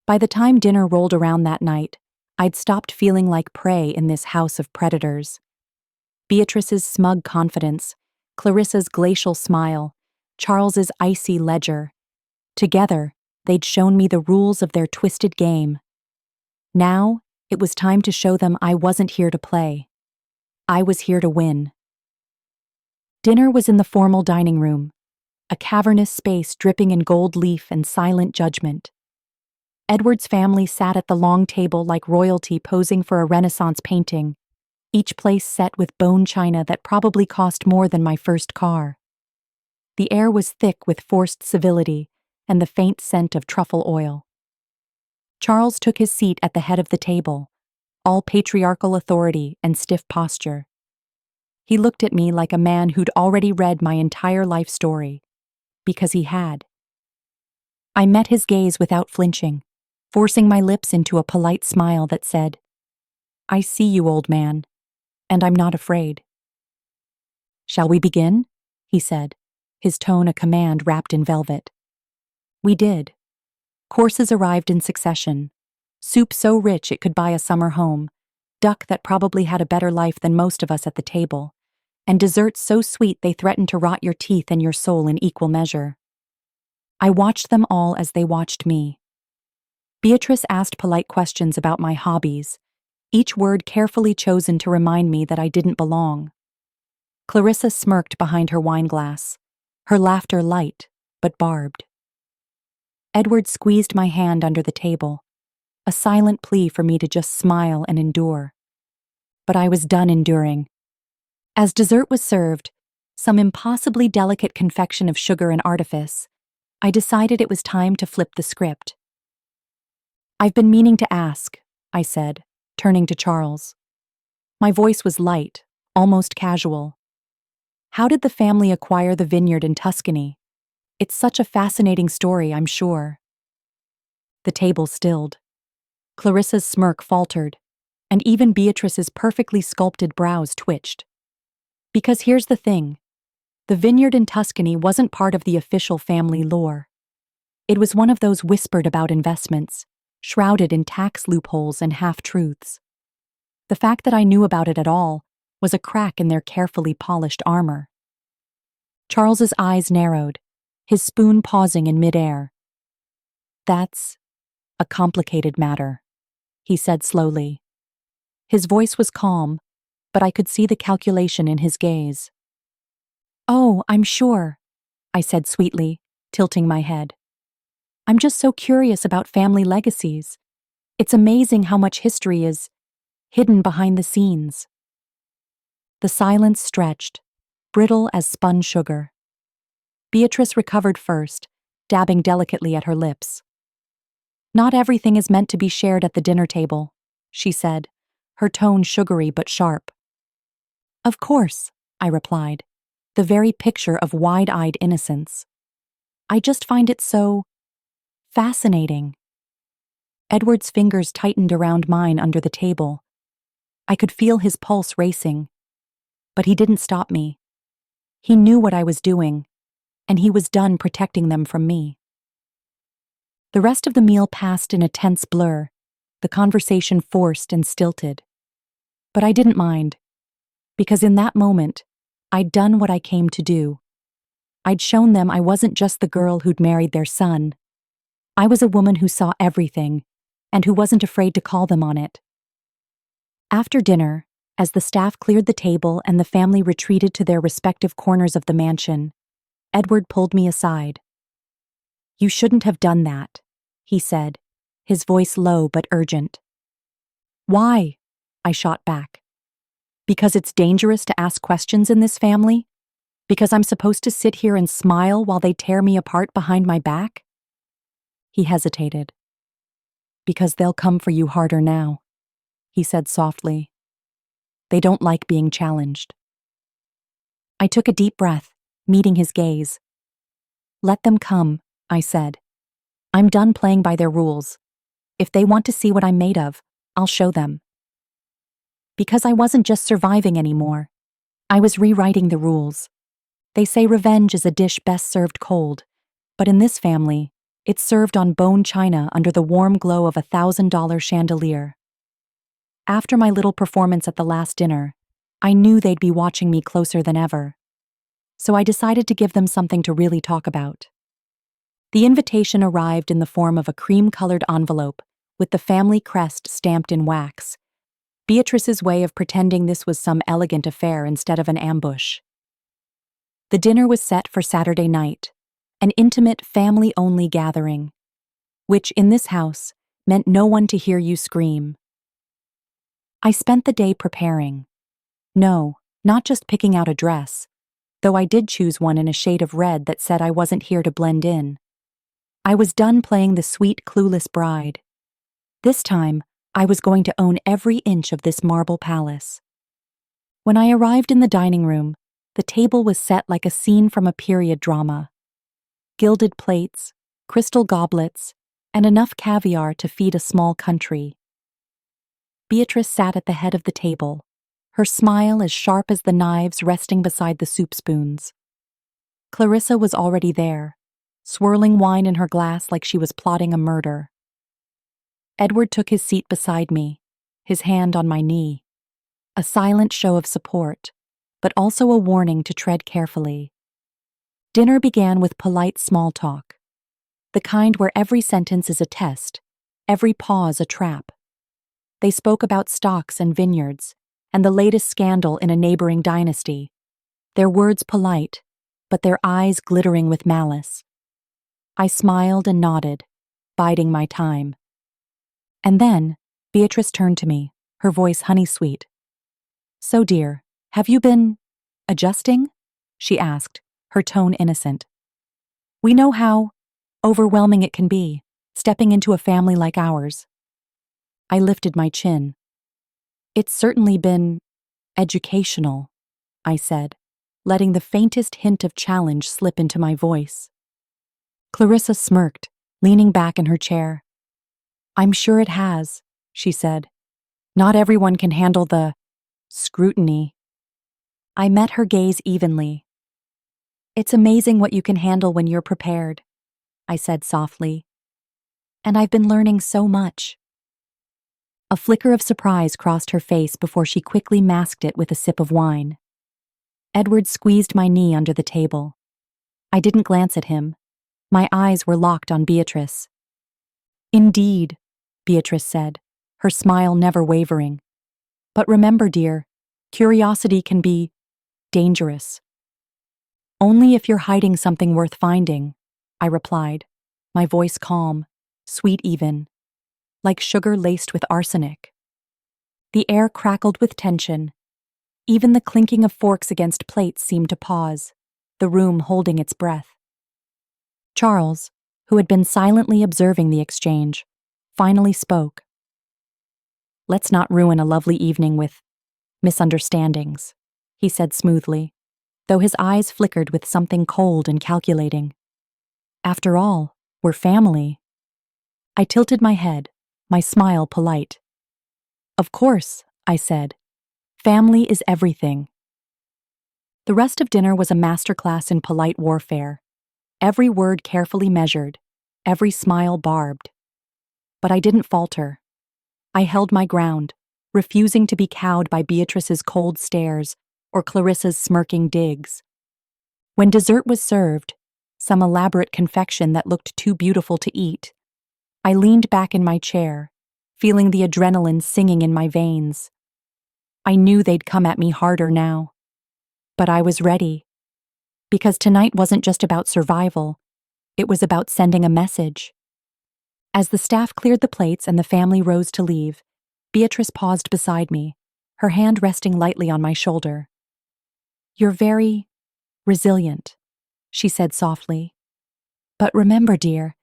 By the time dinner rolled around that night, I'd stopped feeling like prey in this house of predators. Beatrice's smug confidence, Clarissa's glacial smile, Charles's icy ledger. Together, they'd shown me the rules of their twisted game. Now, it was time to show them I wasn't here to play. I was here to win. Dinner was in the formal dining room, a cavernous space dripping in gold leaf and silent judgment. Edward's family sat at the long table like royalty posing for a Renaissance painting, each place set with bone china that probably cost more than my first car. The air was thick with forced civility and the faint scent of truffle oil. Charles took his seat at the head of the table, all patriarchal authority and stiff posture. He looked at me like a man who'd already read my entire life story, because he had. I met his gaze without flinching, forcing my lips into a polite smile that said, "I see you, old man, and I'm not afraid." "Shall we begin?" he said, his tone a command wrapped in velvet. We did. Courses arrived in succession. Soup so rich it could buy a summer home, duck that probably had a better life than most of us at the table, and desserts so sweet they threatened to rot your teeth and your soul in equal measure. I watched them all as they watched me. Beatrice asked polite questions about my hobbies, each word carefully chosen to remind me that I didn't belong. Clarissa smirked behind her wineglass, her laughter light, but barbed. Edward squeezed my hand under the table, a silent plea for me to just smile and endure. But I was done enduring. As dessert was served, some impossibly delicate confection of sugar and artifice, I decided it was time to flip the script. "I've been meaning to ask," I said, turning to Charles. My voice was light, almost casual. "How did the family acquire the vineyard in Tuscany? It's such a fascinating story, I'm sure." The table stilled. Clarissa's smirk faltered, and even Beatrice's perfectly sculpted brows twitched. Because here's the thing. The vineyard in Tuscany wasn't part of the official family lore. It was one of those whispered about investments, shrouded in tax loopholes and half-truths. The fact that I knew about it at all was a crack in their carefully polished armor. Charles's eyes narrowed, his spoon pausing in midair. "That's a complicated matter," he said slowly. His voice was calm, but I could see the calculation in his gaze. "Oh, I'm sure," I said sweetly, tilting my head. "I'm just so curious about family legacies. It's amazing how much history is hidden behind the scenes." The silence stretched, brittle as spun sugar. Beatrice recovered first, dabbing delicately at her lips. "Not everything is meant to be shared at the dinner table," she said, her tone sugary but sharp. Of course, I replied, the very picture of wide-eyed innocence. I just find it so fascinating. Edward's fingers tightened around mine under the table. I could feel his pulse racing, but he didn't stop me. He knew what I was doing, and he was done protecting them from me. The rest of the meal passed in a tense blur, the conversation forced and stilted. But I didn't mind, because in that moment, I'd done what I came to do. I'd shown them I wasn't just the girl who'd married their son. I was a woman who saw everything, and who wasn't afraid to call them on it. After dinner, as the staff cleared the table and the family retreated to their respective corners of the mansion, Edward pulled me aside. "You shouldn't have done that," he said, his voice low but urgent. "Why?" I shot back. "Because it's dangerous to ask questions in this family? Because I'm supposed to sit here and smile while they tear me apart behind my back?" He hesitated. "Because they'll come for you harder now," he said softly. "They don't like being challenged." I took a deep breath, meeting his gaze. "Let them come," I said. "I'm done playing by their rules. If they want to see what I'm made of, I'll show them." Because I wasn't just surviving anymore. I was rewriting the rules. They say revenge is a dish best served cold, but in this family, it's served on bone china under the warm glow of $1,000 chandelier. After my little performance at the last dinner, I knew they'd be watching me closer than ever. So I decided to give them something to really talk about. The invitation arrived in the form of a cream-colored envelope with the family crest stamped in wax, Beatrice's way of pretending this was some elegant affair instead of an ambush. The dinner was set for Saturday night, an intimate family-only gathering, which in this house meant no one to hear you scream. I spent the day preparing. No, not just picking out a dress, though I did choose one in a shade of red that said I wasn't here to blend in. I was done playing the sweet, clueless bride. This time, I was going to own every inch of this marble palace. When I arrived in the dining room, the table was set like a scene from a period drama. Gilded plates, crystal goblets, and enough caviar to feed a small country. Beatrice sat at the head of the table, her smile as sharp as the knives resting beside the soup spoons. Clarissa was already there, swirling wine in her glass like she was plotting a murder. Edward took his seat beside me, his hand on my knee. A silent show of support, but also a warning to tread carefully. Dinner began with polite small talk, the kind where every sentence is a test, every pause a trap. They spoke about stocks and vineyards, and the latest scandal in a neighboring dynasty, their words polite, but their eyes glittering with malice. I smiled and nodded, biding my time. And then, Beatrice turned to me, her voice honey-sweet. "So, dear, have you been adjusting?" she asked, her tone innocent. "We know how overwhelming it can be, stepping into a family like ours." I lifted my chin. "It's certainly been educational," I said, letting the faintest hint of challenge slip into my voice. Clarissa smirked, leaning back in her chair. "I'm sure it has," she said. "Not everyone can handle the scrutiny." I met her gaze evenly. "It's amazing what you can handle when you're prepared," I said softly. "And I've been learning so much." A flicker of surprise crossed her face before she quickly masked it with a sip of wine. Edward squeezed my knee under the table. I didn't glance at him. My eyes were locked on Beatrice. "Indeed," Beatrice said, her smile never wavering. "But remember, dear, curiosity can be dangerous." "Only if you're hiding something worth finding," I replied, my voice calm, sweet even, like sugar laced with arsenic. The air crackled with tension. Even the clinking of forks against plates seemed to pause, the room holding its breath. Charles, who had been silently observing the exchange, finally spoke. "Let's not ruin a lovely evening with misunderstandings," he said smoothly, though his eyes flickered with something cold and calculating. After all, we're family. I tilted my head, my smile polite. Of course, I said. Family is everything. The rest of dinner was a masterclass in polite warfare, every word carefully measured, every smile barbed. But I didn't falter. I held my ground, refusing to be cowed by Beatrice's cold stares or Clarissa's smirking digs. When dessert was served, some elaborate confection that looked too beautiful to eat, I leaned back in my chair, feeling the adrenaline singing in my veins. I knew they'd come at me harder now. But I was ready. Because tonight wasn't just about survival, it was about sending a message. As the staff cleared the plates and the family rose to leave, Beatrice paused beside me, her hand resting lightly on my shoulder. You're very resilient, she said softly. But remember, dear,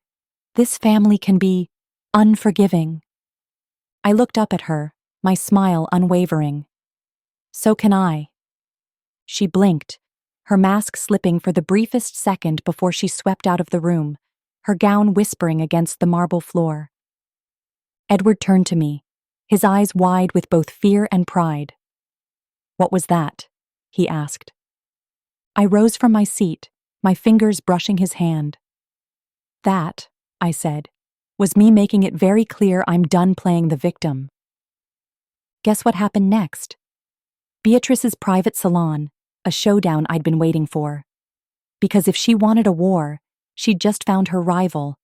this family can be unforgiving. I looked up at her, my smile unwavering. So can I. She blinked, her mask slipping for the briefest second before she swept out of the room, her gown whispering against the marble floor. Edward turned to me, his eyes wide with both fear and pride. What was that? He asked. I rose from my seat, my fingers brushing his hand. That, I said, was me making it very clear I'm done playing the victim. Guess what happened next? Beatrice's private salon, a showdown I'd been waiting for. Because if she wanted a war, she'd just found her rival,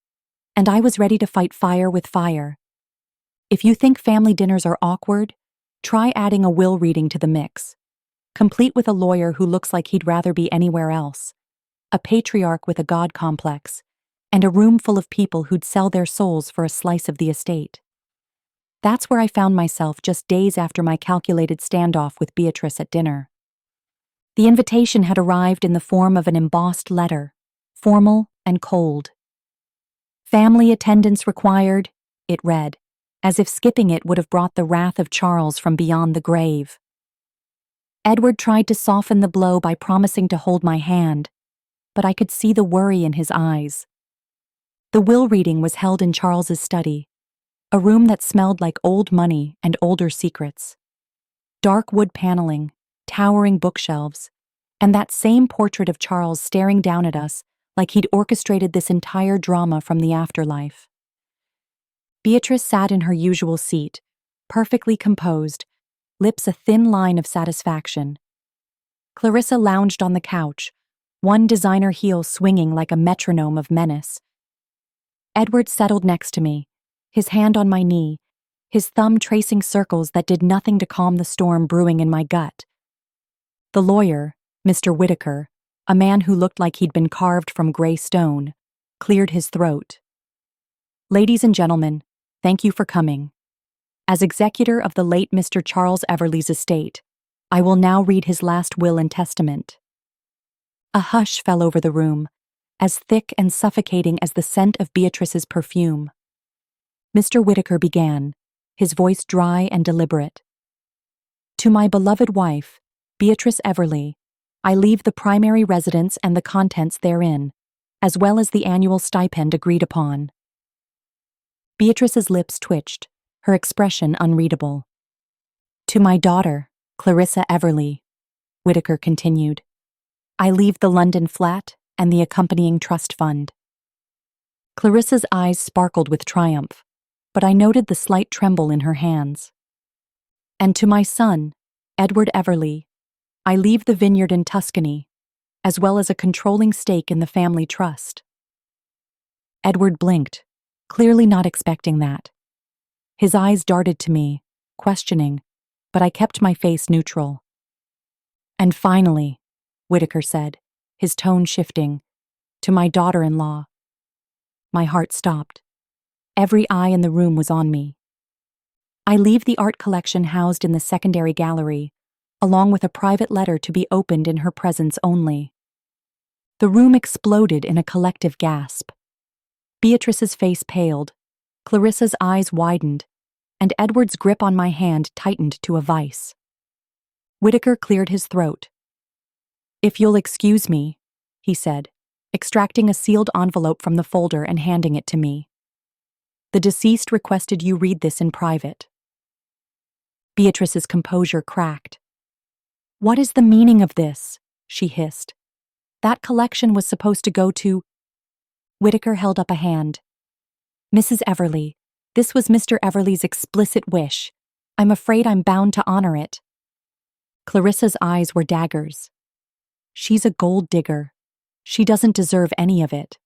and I was ready to fight fire with fire. If you think family dinners are awkward, try adding a will reading to the mix, complete with a lawyer who looks like he'd rather be anywhere else, a patriarch with a god complex, and a room full of people who'd sell their souls for a slice of the estate. That's where I found myself just days after my calculated standoff with Beatrice at dinner. The invitation had arrived in the form of an embossed letter, formal and cold. Family attendance required, it read, as if skipping it would have brought the wrath of Charles from beyond the grave. Edward tried to soften the blow by promising to hold my hand, but I could see the worry in his eyes. The will reading was held in Charles's study, a room that smelled like old money and older secrets. Dark wood paneling, towering bookshelves, and that same portrait of Charles staring down at us like he'd orchestrated this entire drama from the afterlife. Beatrice sat in her usual seat, perfectly composed, lips a thin line of satisfaction. Clarissa lounged on the couch, one designer heel swinging like a metronome of menace. Edward settled next to me, his hand on my knee, his thumb tracing circles that did nothing to calm the storm brewing in my gut. The lawyer, Mr. Whitaker, a man who looked like he'd been carved from gray stone, cleared his throat. Ladies and gentlemen, thank you for coming. As executor of the late Mr. Charles Everleigh's estate, I will now read his last will and testament. A hush fell over the room, as thick and suffocating as the scent of Beatrice's perfume. Mr. Whitaker began, his voice dry and deliberate. To my beloved wife, Beatrice Everleigh, I leave the primary residence and the contents therein, as well as the annual stipend agreed upon. Beatrice's lips twitched, her expression unreadable. To my daughter, Clarissa Everleigh, Whitaker continued, I leave the London flat and the accompanying trust fund. Clarissa's eyes sparkled with triumph, but I noted the slight tremble in her hands. And to my son, Edward Everleigh, I leave the vineyard in Tuscany, as well as a controlling stake in the family trust. Edward blinked, clearly not expecting that. His eyes darted to me, questioning, but I kept my face neutral. And finally, Whitaker said, his tone shifting, to my daughter-in-law. My heart stopped. Every eye in the room was on me. I leave the art collection housed in the secondary gallery, along with a private letter to be opened in her presence only. The room exploded in a collective gasp. Beatrice's face paled, Clarissa's eyes widened, and Edward's grip on my hand tightened to a vice. Whitaker cleared his throat. "If you'll excuse me," he said, extracting a sealed envelope from the folder and handing it to me. "The deceased requested you read this in private." Beatrice's composure cracked. "What is the meaning of this?" she hissed. "That collection was supposed to go to—" Whitaker held up a hand. "Mrs. Everly, this was Mr. Everly's explicit wish. I'm afraid I'm bound to honor it." Clarissa's eyes were daggers. "She's a gold digger. She doesn't deserve any of it."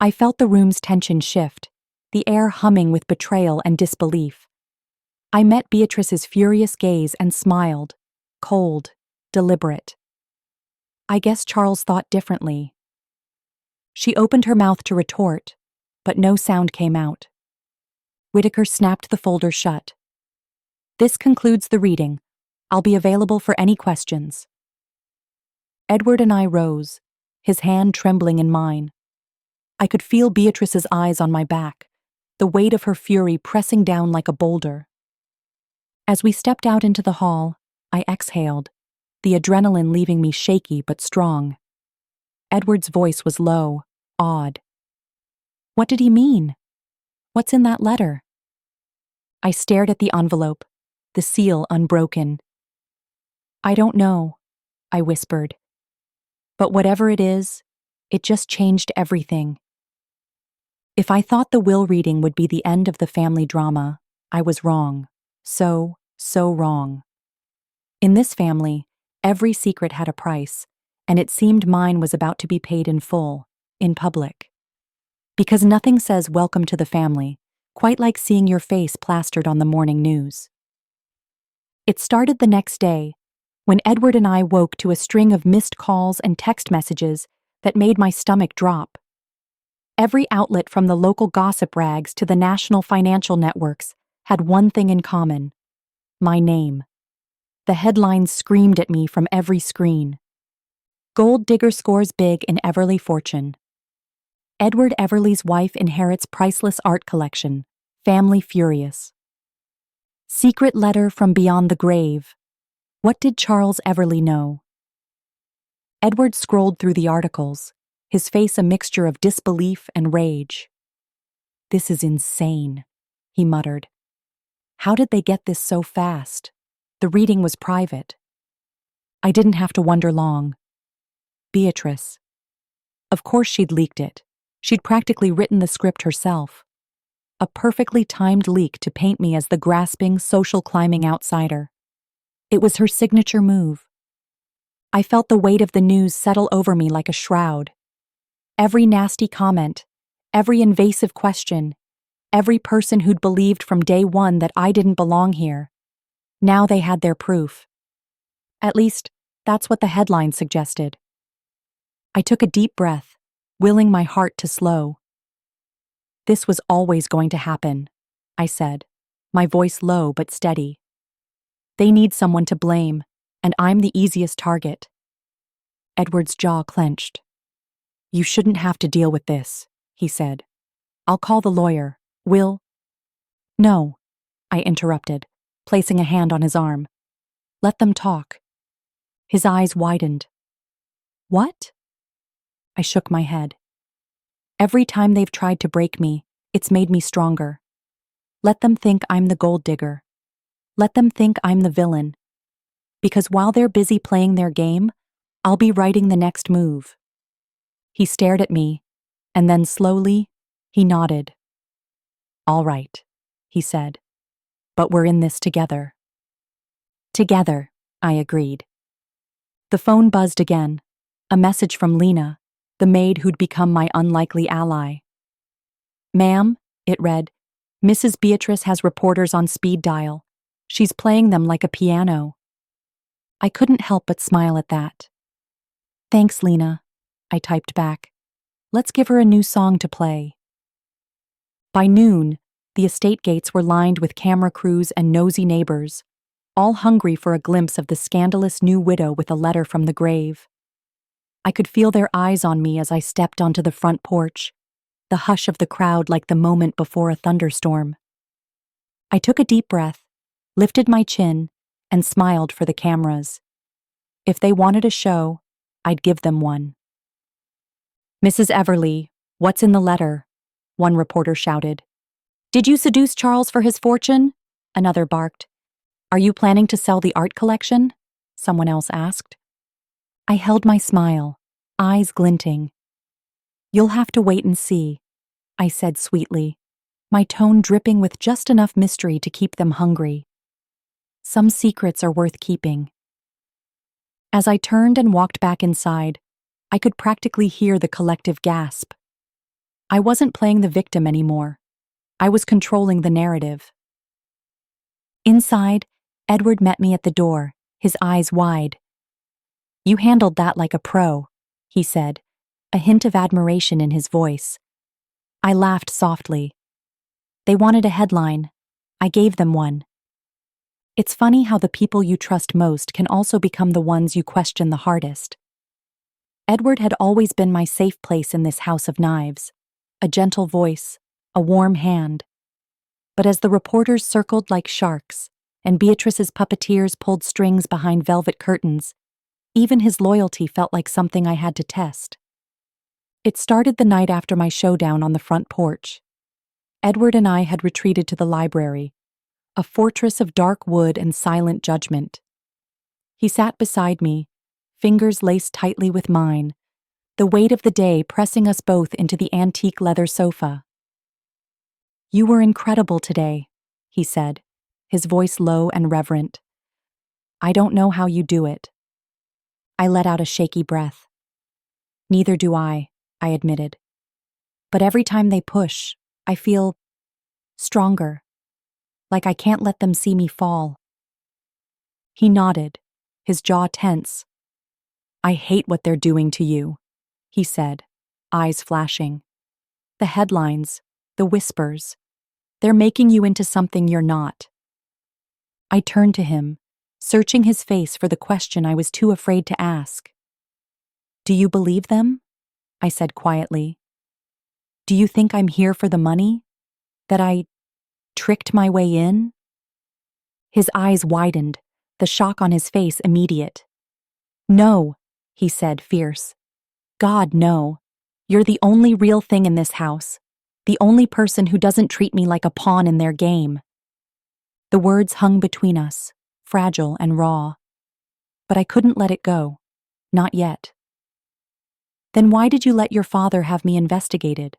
I felt the room's tension shift, the air humming with betrayal and disbelief. I met Beatrice's furious gaze and smiled, cold, deliberate. I guess Charles thought differently. She opened her mouth to retort, but no sound came out. Whitaker snapped the folder shut. "This concludes the reading. I'll be available for any questions." Edward and I rose, his hand trembling in mine. I could feel Beatrice's eyes on my back, the weight of her fury pressing down like a boulder. As we stepped out into the hall, I exhaled, the adrenaline leaving me shaky but strong. Edward's voice was low, awed. "What did he mean? What's in that letter?" I stared at the envelope, the seal unbroken. "I don't know," I whispered. "But whatever it is, it just changed everything." If I thought the will reading would be the end of the family drama, I was wrong. So wrong. In this family, every secret had a price, and it seemed mine was about to be paid in full, in public. Because nothing says welcome to the family, quite like seeing your face plastered on the morning news. It started the next day, when Edward and I woke to a string of missed calls and text messages that made my stomach drop. Every outlet from the local gossip rags to the national financial networks had one thing in common: my name. The headlines screamed at me from every screen. "Gold digger scores big in Everly fortune." "Edward Everly's wife inherits priceless art collection. Family furious." "Secret letter from beyond the grave. What did Charles Everly know?" Edward scrolled through the articles, his face a mixture of disbelief and rage. "This is insane," he muttered. "How did they get this so fast? The reading was private." I didn't have to wonder long. Beatrice. Of course she'd leaked it. She'd practically written the script herself. A perfectly timed leak to paint me as the grasping, social climbing outsider. It was her signature move. I felt the weight of the news settle over me like a shroud. Every nasty comment, every invasive question, every person who'd believed from day one that I didn't belong here. Now they had their proof. At least, that's what the headline suggested. I took a deep breath, willing my heart to slow. "This was always going to happen," I said, my voice low but steady. "They need someone to blame, and I'm the easiest target." Edward's jaw clenched. "You shouldn't have to deal with this," he said. "I'll call the lawyer. Will—" "No," I interrupted, placing a hand on his arm. "Let them talk." His eyes widened. "What?" I shook my head. "Every time they've tried to break me, it's made me stronger. Let them think I'm the gold digger. Let them think I'm the villain. Because while they're busy playing their game, I'll be writing the next move." He stared at me, and then slowly, he nodded. "All right," he said, "but we're in this together." "Together," I agreed. The phone buzzed again, a message from Lena, the maid who'd become my unlikely ally. "Ma'am," it read, "Mrs. Beatrice has reporters on speed dial. She's playing them like a piano." I couldn't help but smile at that. "Thanks, Lena," I typed back. "Let's give her a new song to play." By noon, the estate gates were lined with camera crews and nosy neighbors, all hungry for a glimpse of the scandalous new widow with a letter from the grave. I could feel their eyes on me as I stepped onto the front porch, the hush of the crowd like the moment before a thunderstorm. I took a deep breath, lifted my chin, and smiled for the cameras. If they wanted a show, I'd give them one. "Mrs. Everly, what's in the letter?" one reporter shouted. "Did you seduce Charles for his fortune?" another barked. "Are you planning to sell the art collection?" someone else asked. I held my smile, eyes glinting. "You'll have to wait and see," I said sweetly, my tone dripping with just enough mystery to keep them hungry. Some secrets are worth keeping. As I turned and walked back inside, I could practically hear the collective gasp. I wasn't playing the victim anymore. I was controlling the narrative. Inside, Edward met me at the door, his eyes wide. "You handled that like a pro," he said, a hint of admiration in his voice. I laughed softly. "They wanted a headline. I gave them one." It's funny how the people you trust most can also become the ones you question the hardest. Edward had always been my safe place in this house of knives, a gentle voice, a warm hand. But as the reporters circled like sharks, and Beatrice's puppeteers pulled strings behind velvet curtains, even his loyalty felt like something I had to test. It started the night after my showdown on the front porch. Edward and I had retreated to the library, a fortress of dark wood and silent judgment. He sat beside me, fingers laced tightly with mine, the weight of the day pressing us both into the antique leather sofa. "You were incredible today," he said, his voice low and reverent. "I don't know how you do it." I let out a shaky breath. "Neither do I admitted. "But every time they push, I feel stronger, like I can't let them see me fall." He nodded, his jaw tense. "I hate what they're doing to you," he said, eyes flashing. "The headlines, the whispers, they're making you into something you're not." I turned to him, searching his face for the question I was too afraid to ask. "Do you believe them?" I said quietly. "Do you think I'm here for the money? That I tricked my way in?" His eyes widened, the shock on his face immediate. "No," he said, fierce. "God, no. You're the only real thing in this house, the only person who doesn't treat me like a pawn in their game." The words hung between us, fragile and raw. But I couldn't let it go. Not yet. "Then why did you let your father have me investigated?"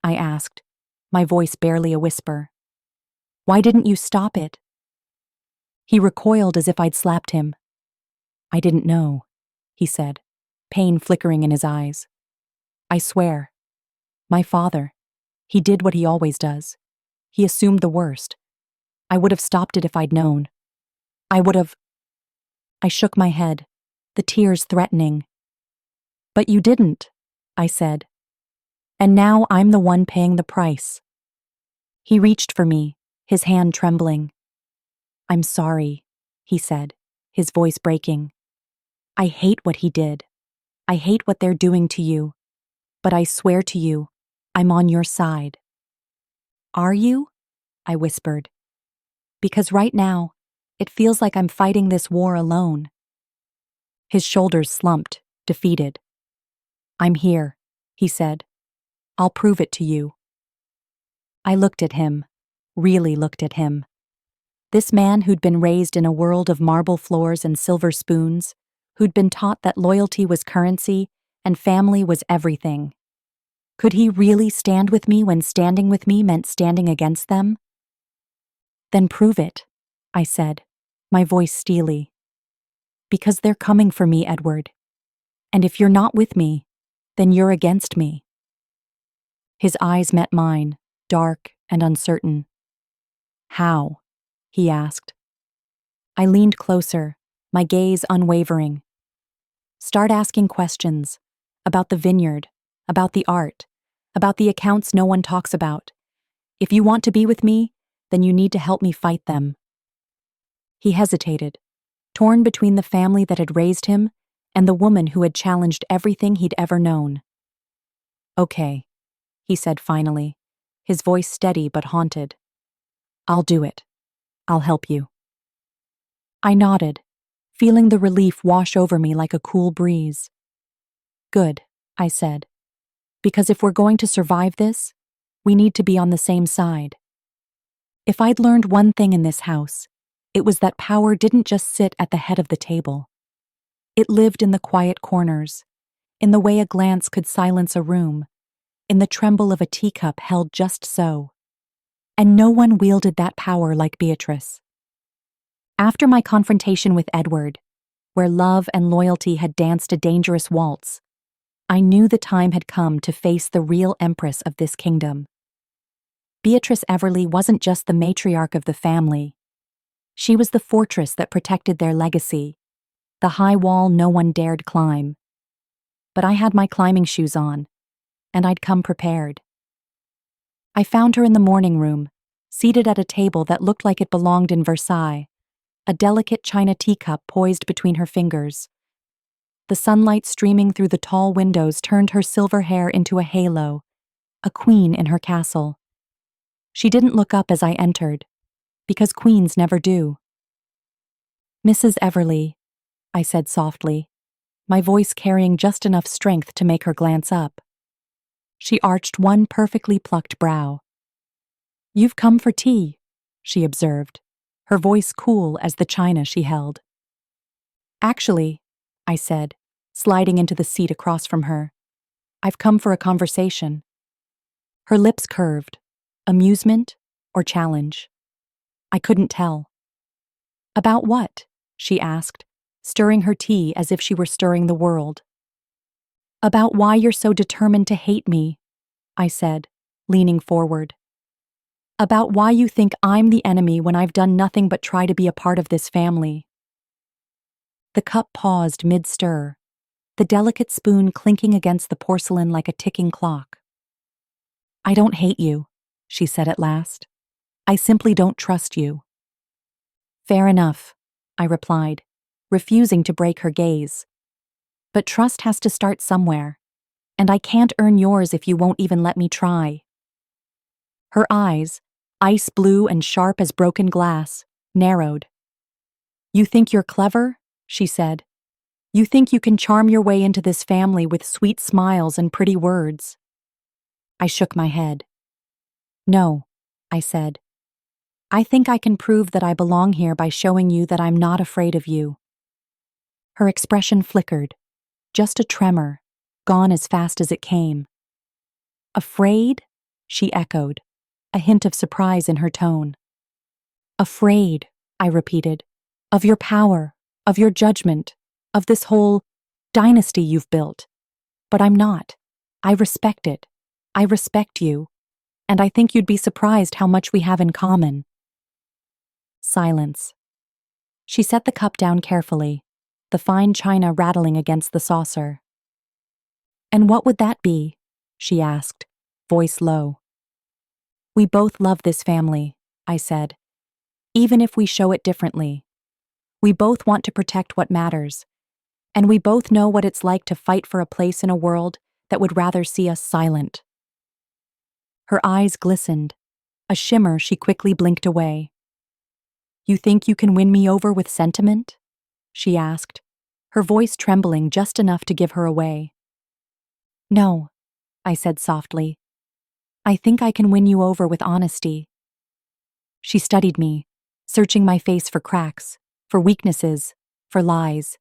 I asked, my voice barely a whisper. "Why didn't you stop it?" He recoiled as if I'd slapped him. "I didn't know," he said, pain flickering in his eyes. "I swear. My father. He did what he always does. He assumed the worst. I would have stopped it if I'd known. I would have—" I shook my head, the tears threatening. "But you didn't," I said. "And now I'm the one paying the price." He reached for me, his hand trembling. "I'm sorry," he said, his voice breaking. "I hate what he did. I hate what they're doing to you. But I swear to you, I'm on your side." "Are you?" I whispered. "Because right now, it feels like I'm fighting this war alone." His shoulders slumped, defeated. "I'm here," he said. "I'll prove it to you." I looked at him, really looked at him. This man who'd been raised in a world of marble floors and silver spoons, who'd been taught that loyalty was currency and family was everything. Could he really stand with me when standing with me meant standing against them? "Then prove it," I said, my voice steely. "Because they're coming for me, Edward. And if you're not with me, then you're against me." His eyes met mine, dark and uncertain. "How?" he asked. I leaned closer, my gaze unwavering. "Start asking questions about the vineyard, about the art, about the accounts no one talks about. If you want to be with me, then you need to help me fight them." He hesitated, torn between the family that had raised him and the woman who had challenged everything he'd ever known. "Okay," he said finally, his voice steady but haunted. "I'll do it. I'll help you." I nodded, feeling the relief wash over me like a cool breeze. Good, I said. Because if we're going to survive this, we need to be on the same side. If I'd learned one thing in this house, it was that power didn't just sit at the head of the table. It lived in the quiet corners, in the way a glance could silence a room, in the tremble of a teacup held just so. And no one wielded that power like Beatrice. After my confrontation with Edward, where love and loyalty had danced a dangerous waltz, I knew the time had come to face the real empress of this kingdom. Beatrice Everly wasn't just the matriarch of the family. She was the fortress that protected their legacy, the high wall no one dared climb. But I had my climbing shoes on, and I'd come prepared. I found her in the morning room, seated at a table that looked like it belonged in Versailles, a delicate china teacup poised between her fingers. The sunlight streaming through the tall windows turned her silver hair into a halo, a queen in her castle. She didn't look up as I entered, because queens never do. "Mrs. Everly," I said softly, my voice carrying just enough strength to make her glance up. She arched one perfectly plucked brow. "You've come for tea," she observed, her voice cool as the china she held. "Actually," I said, sliding into the seat across from her, "I've come for a conversation." Her lips curved. Amusement or challenge? I couldn't tell. "About what?" she asked, stirring her tea as if she were stirring the world. "About why you're so determined to hate me," I said, leaning forward. "About why you think I'm the enemy when I've done nothing but try to be a part of this family." The cup paused mid-stir, the delicate spoon clinking against the porcelain like a ticking clock. "I don't hate you," she said at last. "I simply don't trust you." "Fair enough," I replied, refusing to break her gaze. "But trust has to start somewhere, and I can't earn yours if you won't even let me try." Her eyes, ice blue and sharp as broken glass, narrowed. "You think you're clever?" she said. "You think you can charm your way into this family with sweet smiles and pretty words?" I shook my head. "No," I said. "I think I can prove that I belong here by showing you that I'm not afraid of you." Her expression flickered, just a tremor, gone as fast as it came. "Afraid?" she echoed, a hint of surprise in her tone. "Afraid," I repeated, "of your power, of your judgment, of this whole dynasty you've built. But I'm not. I respect it. I respect you. And I think you'd be surprised how much we have in common." Silence. She set the cup down carefully, the fine china rattling against the saucer. "And what would that be?" she asked, voice low. "We both love this family," I said, "even if we show it differently. We both want to protect what matters, and we both know what it's like to fight for a place in a world that would rather see us silent." Her eyes glistened, a shimmer she quickly blinked away. "You think you can win me over with sentiment?" she asked, her voice trembling just enough to give her away. "No," I said softly. "I think I can win you over with honesty." She studied me, searching my face for cracks, for weaknesses, for lies.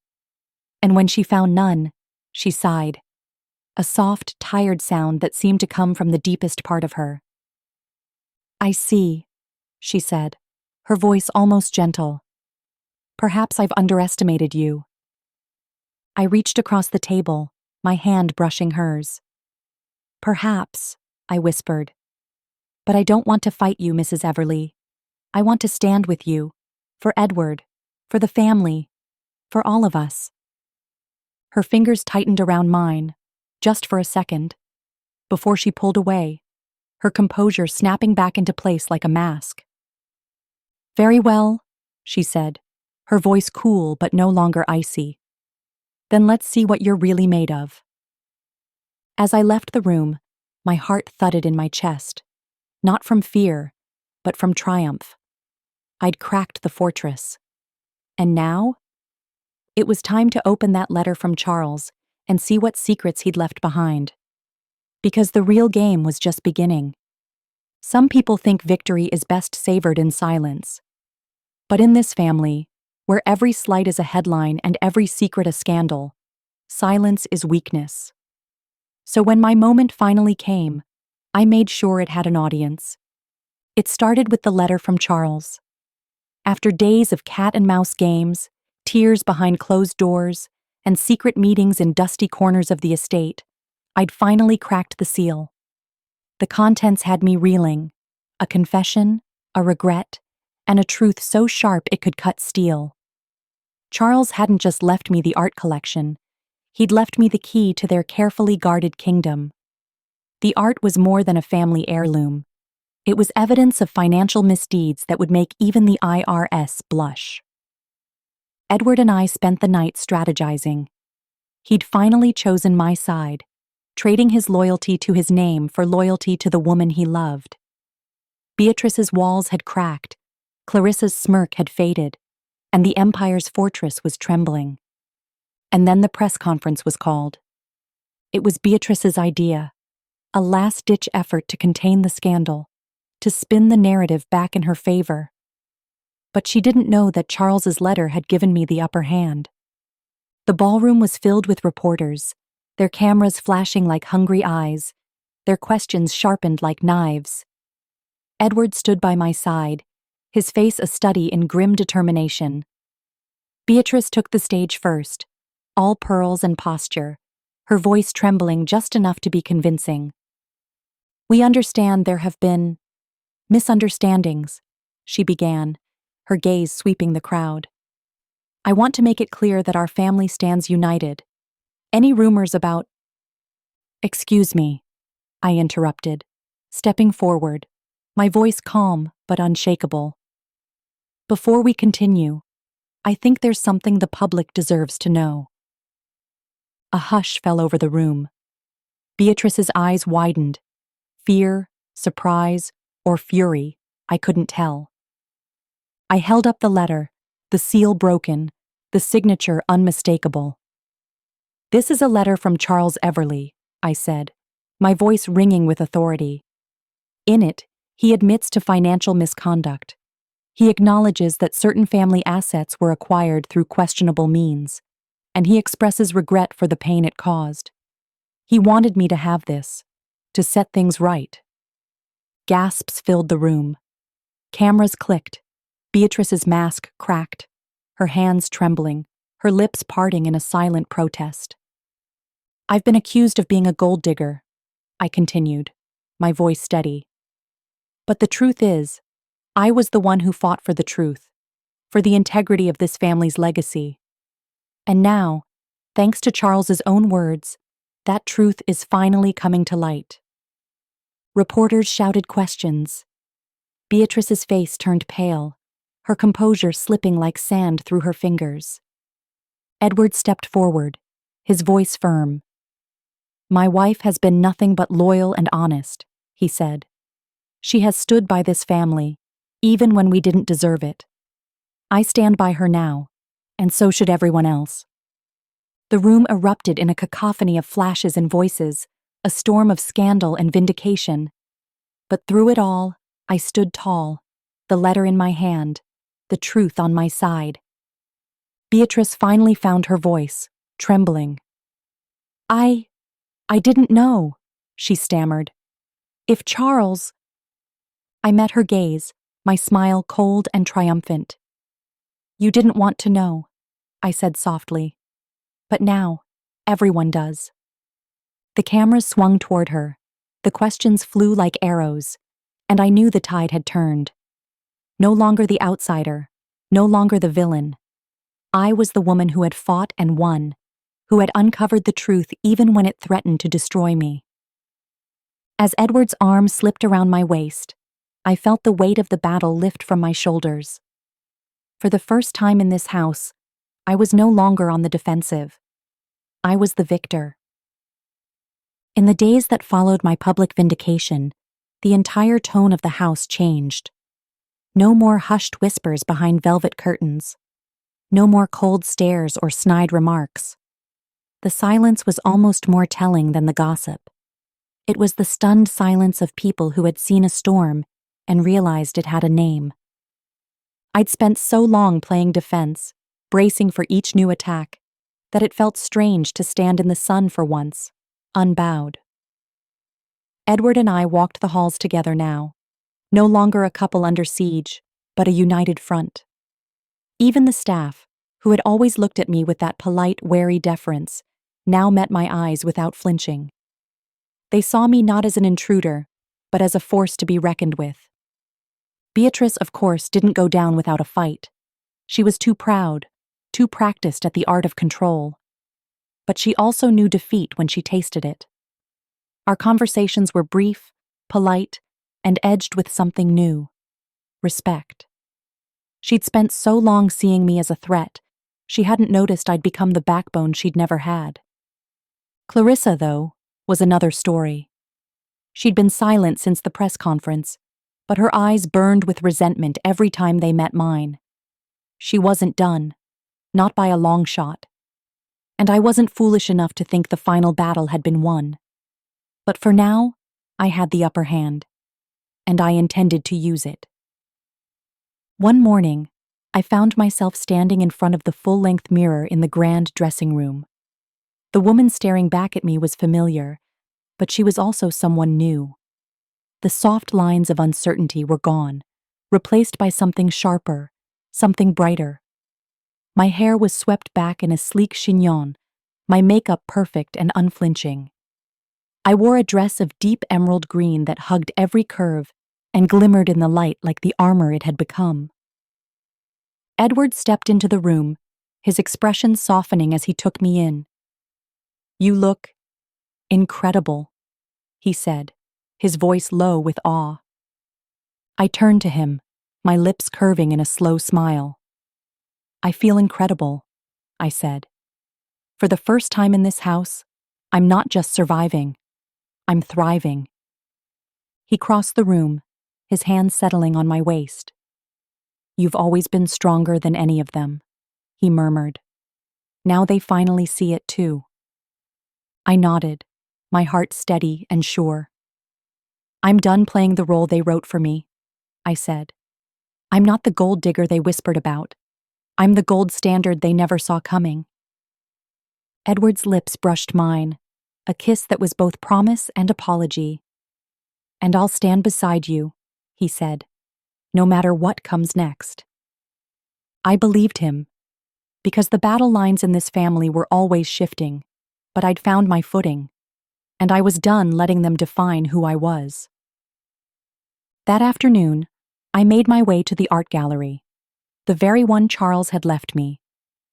And when she found none, she sighed, a soft, tired sound that seemed to come from the deepest part of her. "I see," she said, her voice almost gentle. "Perhaps I've underestimated you." I reached across the table, my hand brushing hers. "Perhaps," I whispered. "But I don't want to fight you, Mrs. Everly. I want to stand with you, for Edward, for the family, for all of us." Her fingers tightened around mine, just for a second, before she pulled away, her composure snapping back into place like a mask. "Very well," she said, her voice cool but no longer icy. "Then let's see what you're really made of." As I left the room, my heart thudded in my chest, not from fear, but from triumph. I'd cracked the fortress. And now? It was time to open that letter from Charles and see what secrets he'd left behind. Because the real game was just beginning. Some people think victory is best savored in silence. But in this family, where every slight is a headline and every secret a scandal, silence is weakness. So when my moment finally came, I made sure it had an audience. It started with the letter from Charles. After days of cat and mouse games, tears behind closed doors, and secret meetings in dusty corners of the estate, I'd finally cracked the seal. The contents had me reeling: a confession, a regret, and a truth so sharp it could cut steel. Charles hadn't just left me the art collection, he'd left me the key to their carefully guarded kingdom. The art was more than a family heirloom. It was evidence of financial misdeeds that would make even the IRS blush. Edward and I spent the night strategizing. He'd finally chosen my side, trading his loyalty to his name for loyalty to the woman he loved. Beatrice's walls had cracked, Clarissa's smirk had faded, and the Empire's fortress was trembling. And then the press conference was called. It was Beatrice's idea, a last-ditch effort to contain the scandal, to spin the narrative back in her favor. But she didn't know that Charles's letter had given me the upper hand. The ballroom was filled with reporters, their cameras flashing like hungry eyes, their questions sharpened like knives. Edward stood by my side, his face a study in grim determination. Beatrice took the stage first, all pearls and posture, her voice trembling just enough to be convincing. "We understand there have been misunderstandings," she began, her gaze sweeping the crowd. "I want to make it clear that our family stands united. Any rumors about—" "Excuse me," I interrupted, stepping forward, my voice calm but unshakable. "Before we continue, I think there's something the public deserves to know." A hush fell over the room. Beatrice's eyes widened. Fear, surprise, or fury, I couldn't tell. I held up the letter, the seal broken, the signature unmistakable. "This is a letter from Charles Everly," I said, my voice ringing with authority. In it, he admits to financial misconduct. He acknowledges that certain family assets were acquired through questionable means, and he expresses regret for the pain it caused. He wanted me to have this, to set things right. Gasps filled the room. Cameras clicked. Beatrice's mask cracked, her hands trembling, her lips parting in a silent protest. "I've been accused of being a gold digger," I continued, my voice steady. "But the truth is, I was the one who fought for the truth, for the integrity of this family's legacy. And now, thanks to Charles's own words, that truth is finally coming to light." Reporters shouted questions. Beatrice's face turned pale, her composure slipping like sand through her fingers. Edward stepped forward, his voice firm. "My wife has been nothing but loyal and honest," he said. "She has stood by this family, even when we didn't deserve it. I stand by her now, and so should everyone else." The room erupted in a cacophony of flashes and voices, a storm of scandal and vindication. But through it all, I stood tall, the letter in my hand, the truth on my side. Beatrice finally found her voice, trembling. I didn't know," she stammered. "If Charles—" I met her gaze, my smile cold and triumphant. "You didn't want to know," I said softly. "But now, everyone does." The cameras swung toward her, the questions flew like arrows, and I knew the tide had turned. No longer the outsider, no longer the villain. I was the woman who had fought and won, who had uncovered the truth even when it threatened to destroy me. As Edward's arm slipped around my waist, I felt the weight of the battle lift from my shoulders. For the first time in this house, I was no longer on the defensive. I was the victor. In the days that followed my public vindication, the entire tone of the house changed. No more hushed whispers behind velvet curtains. No more cold stares or snide remarks. The silence was almost more telling than the gossip. It was the stunned silence of people who had seen a storm and realized it had a name. I'd spent so long playing defense, bracing for each new attack, that it felt strange to stand in the sun for once, unbowed. Edward and I walked the halls together now, no longer a couple under siege, but a united front. Even the staff, who had always looked at me with that polite, wary deference, now met my eyes without flinching. They saw me not as an intruder, but as a force to be reckoned with. Beatrice, of course, didn't go down without a fight. She was too proud, too practiced at the art of control. But she also knew defeat when she tasted it. Our conversations were brief, polite, and edged with something new: respect. She'd spent so long seeing me as a threat, she hadn't noticed I'd become the backbone she'd never had. Clarissa, though, was another story. She'd been silent since the press conference, but her eyes burned with resentment every time they met mine. She wasn't done, not by a long shot. And I wasn't foolish enough to think the final battle had been won. But for now, I had the upper hand, and I intended to use it. One morning, I found myself standing in front of the full-length mirror in the grand dressing room. The woman staring back at me was familiar, but she was also someone new. The soft lines of uncertainty were gone, replaced by something sharper, something brighter. My hair was swept back in a sleek chignon, my makeup perfect and unflinching. I wore a dress of deep emerald green that hugged every curve and glimmered in the light like the armor it had become. Edward stepped into the room, his expression softening as he took me in. "You look incredible," he said, his voice low with awe. I turned to him, my lips curving in a slow smile. "I feel incredible," I said. "For the first time in this house, I'm not just surviving, I'm thriving." He crossed the room, his hand settling on my waist. "You've always been stronger than any of them," he murmured. "Now they finally see it too." I nodded, my heart steady and sure. "I'm done playing the role they wrote for me," I said. "I'm not the gold digger they whispered about. I'm the gold standard they never saw coming." Edward's lips brushed mine, a kiss that was both promise and apology. "And I'll stand beside you," he said, "no matter what comes next." I believed him, because the battle lines in this family were always shifting, but I'd found my footing, and I was done letting them define who I was. That afternoon, I made my way to the art gallery, the very one Charles had left me,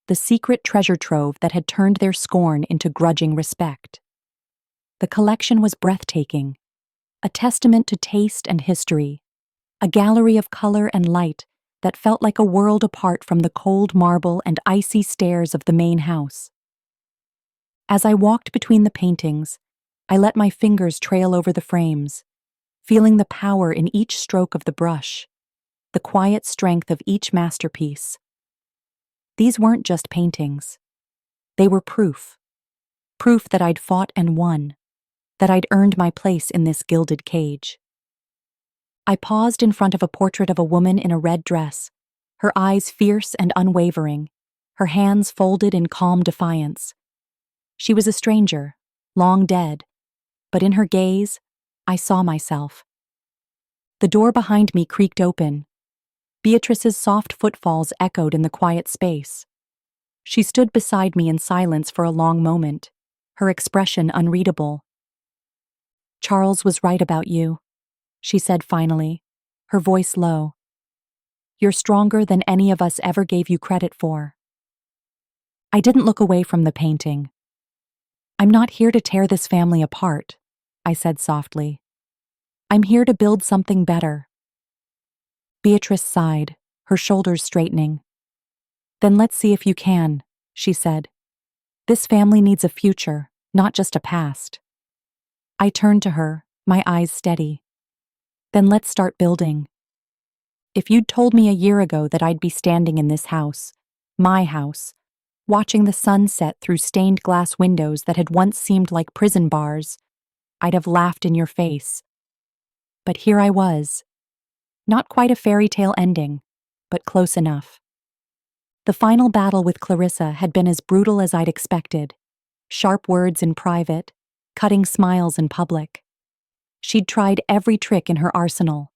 the secret treasure trove that had turned their scorn into grudging respect. The collection was breathtaking, a testament to taste and history, a gallery of color and light that felt like a world apart from the cold marble and icy stairs of the main house. As I walked between the paintings, I let my fingers trail over the frames, feeling the power in each stroke of the brush, the quiet strength of each masterpiece. These weren't just paintings. They were proof that I'd fought and won, that I'd earned my place in this gilded cage. I paused in front of a portrait of a woman in a red dress, her eyes fierce and unwavering, her hands folded in calm defiance. She was a stranger, long dead, but in her gaze, I saw myself. The door behind me creaked open. Beatrice's soft footfalls echoed in the quiet space. She stood beside me in silence for a long moment, her expression unreadable. "Charles was right about you," she said finally, her voice low. "You're stronger than any of us ever gave you credit for." I didn't look away from the painting. "I'm not here to tear this family apart," I said softly. "I'm here to build something better." Beatrice sighed, her shoulders straightening. "Then let's see if you can," she said. "This family needs a future, not just a past." I turned to her, my eyes steady. "Then let's start building." If you'd told me a year ago that I'd be standing in this house, My house, watching the sun set through stained glass windows that had once seemed like prison bars, I'd have laughed in your face. But here I was. Not quite a fairy tale ending, but close enough. The final battle with Clarissa had been as brutal as I'd expected. Sharp words in private, cutting smiles in public. She'd tried every trick in her arsenal.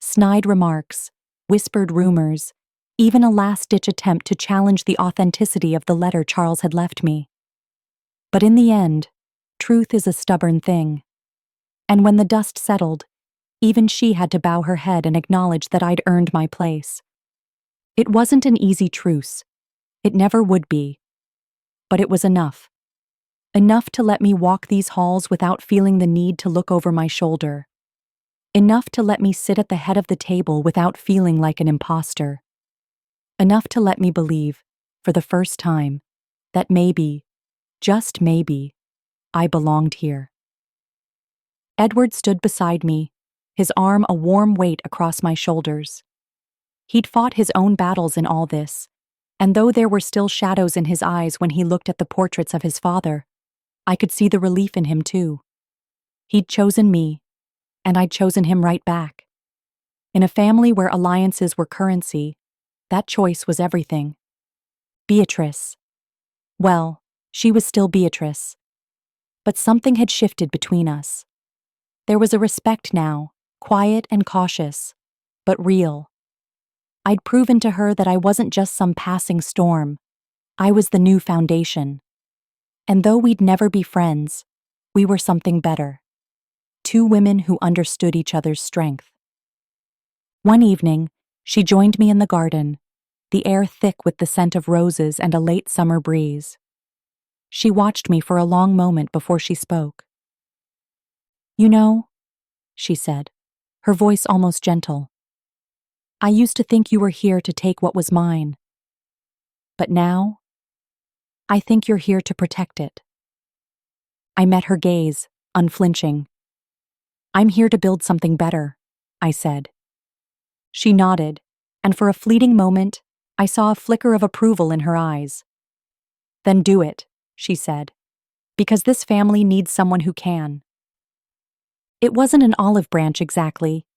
Snide remarks, whispered rumors, even a last-ditch attempt to challenge the authenticity of the letter Charles had left me. But in the end, truth is a stubborn thing. And when the dust settled, even she had to bow her head and acknowledge that I'd earned my place. It wasn't an easy truce. It never would be. But it was enough. Enough to let me walk these halls without feeling the need to look over my shoulder. Enough to let me sit at the head of the table without feeling like an imposter. Enough to let me believe, for the first time, that maybe, just maybe, I belonged here. Edward stood beside me, his arm a warm weight across my shoulders. He'd fought his own battles in all this, and though there were still shadows in his eyes when he looked at the portraits of his father, I could see the relief in him too. He'd chosen me, and I'd chosen him right back. In a family where alliances were currency, that choice was everything. Beatrice. Well, she was still Beatrice. But something had shifted between us. There was a respect now, quiet and cautious, but real. I'd proven to her that I wasn't just some passing storm. I was the new foundation. And though we'd never be friends, we were something better. Two women who understood each other's strength. One evening, she joined me in the garden, the air thick with the scent of roses and a late summer breeze. She watched me for a long moment before she spoke. "You know," she said, her voice almost gentle, "I used to think you were here to take what was mine. But now, I think you're here to protect it." I met her gaze, unflinching. "I'm here to build something better," I said. She nodded, and for a fleeting moment, I saw a flicker of approval in her eyes. "Then do it," she said, "because this family needs someone who can." It wasn't an olive branch exactly,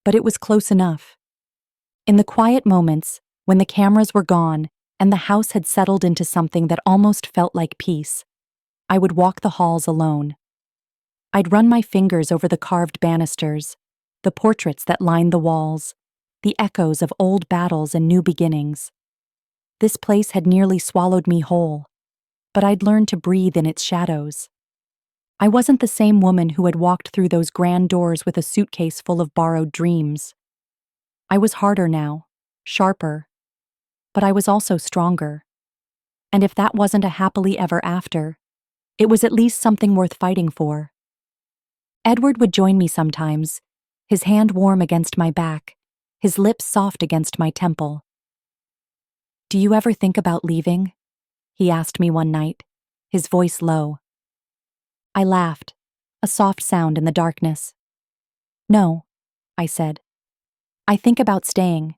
but it was close enough. In the quiet moments, when the cameras were gone and the house had settled into something that almost felt like peace, I would walk the halls alone. I'd run my fingers over the carved banisters, the portraits that lined the walls, the echoes of old battles and new beginnings. This place had nearly swallowed me whole, but I'd learned to breathe in its shadows. I wasn't the same woman who had walked through those grand doors with a suitcase full of borrowed dreams. I was harder now, sharper, but I was also stronger. And if that wasn't a happily ever after, it was at least something worth fighting for. Edward would join me sometimes, his hand warm against my back, his lips soft against my temple. "Do you ever think about leaving?" he asked me one night, his voice low. I laughed, a soft sound in the darkness. "No," I said. "I think about staying,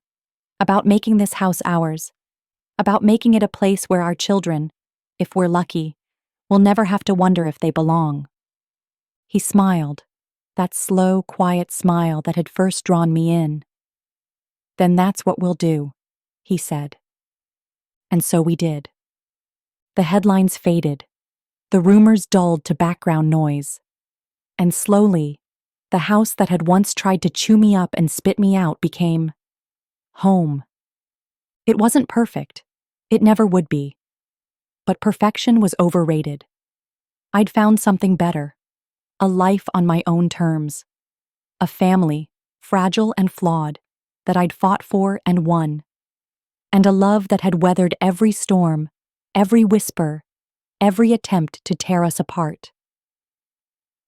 about making this house ours, about making it a place where our children, if we're lucky, will never have to wonder if they belong." He smiled, that slow, quiet smile that had first drawn me in. "Then that's what we'll do," he said. And so we did. The headlines faded, the rumors dulled to background noise, and slowly, the house that had once tried to chew me up and spit me out became home. It wasn't perfect. It never would be. But perfection was overrated. I'd found something better, a life on my own terms, a family, fragile and flawed, that I'd fought for and won, and a love that had weathered every storm, every whisper, every attempt to tear us apart.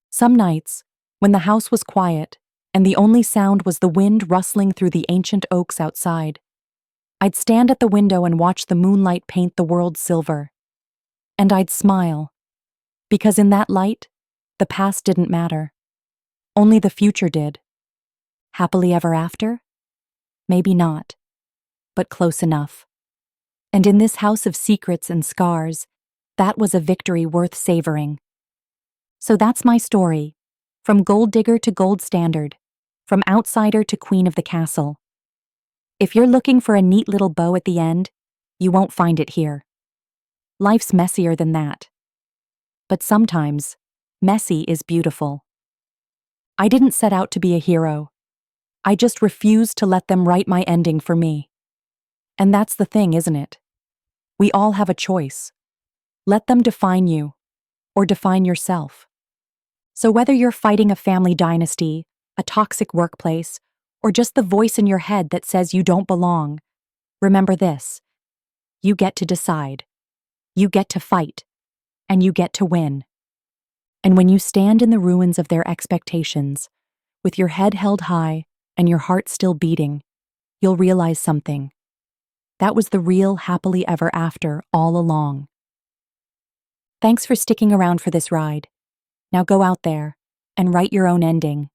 Some nights, when the house was quiet and the only sound was the wind rustling through the ancient oaks outside, I'd stand at the window and watch the moonlight paint the world silver. And I'd smile, because in that light, the past didn't matter. Only the future did. Happily ever after? Maybe not, but close enough. And in this house of secrets and scars, that was a victory worth savoring. So that's my story. From gold digger to gold standard. From outsider to queen of the castle. If you're looking for a neat little bow at the end, you won't find it here. Life's messier than that. But sometimes, messy is beautiful. I didn't set out to be a hero. I just refused to let them write my ending for me. And that's the thing, isn't it? We all have a choice. Let them define you, or define yourself. So whether you're fighting a family dynasty, a toxic workplace, or just the voice in your head that says you don't belong, remember this. You get to decide. You get to fight. And you get to win. And when you stand in the ruins of their expectations, with your head held high and your heart still beating, you'll realize something. That was the real happily ever after all along. Thanks for sticking around for this ride. Now go out there and write your own ending.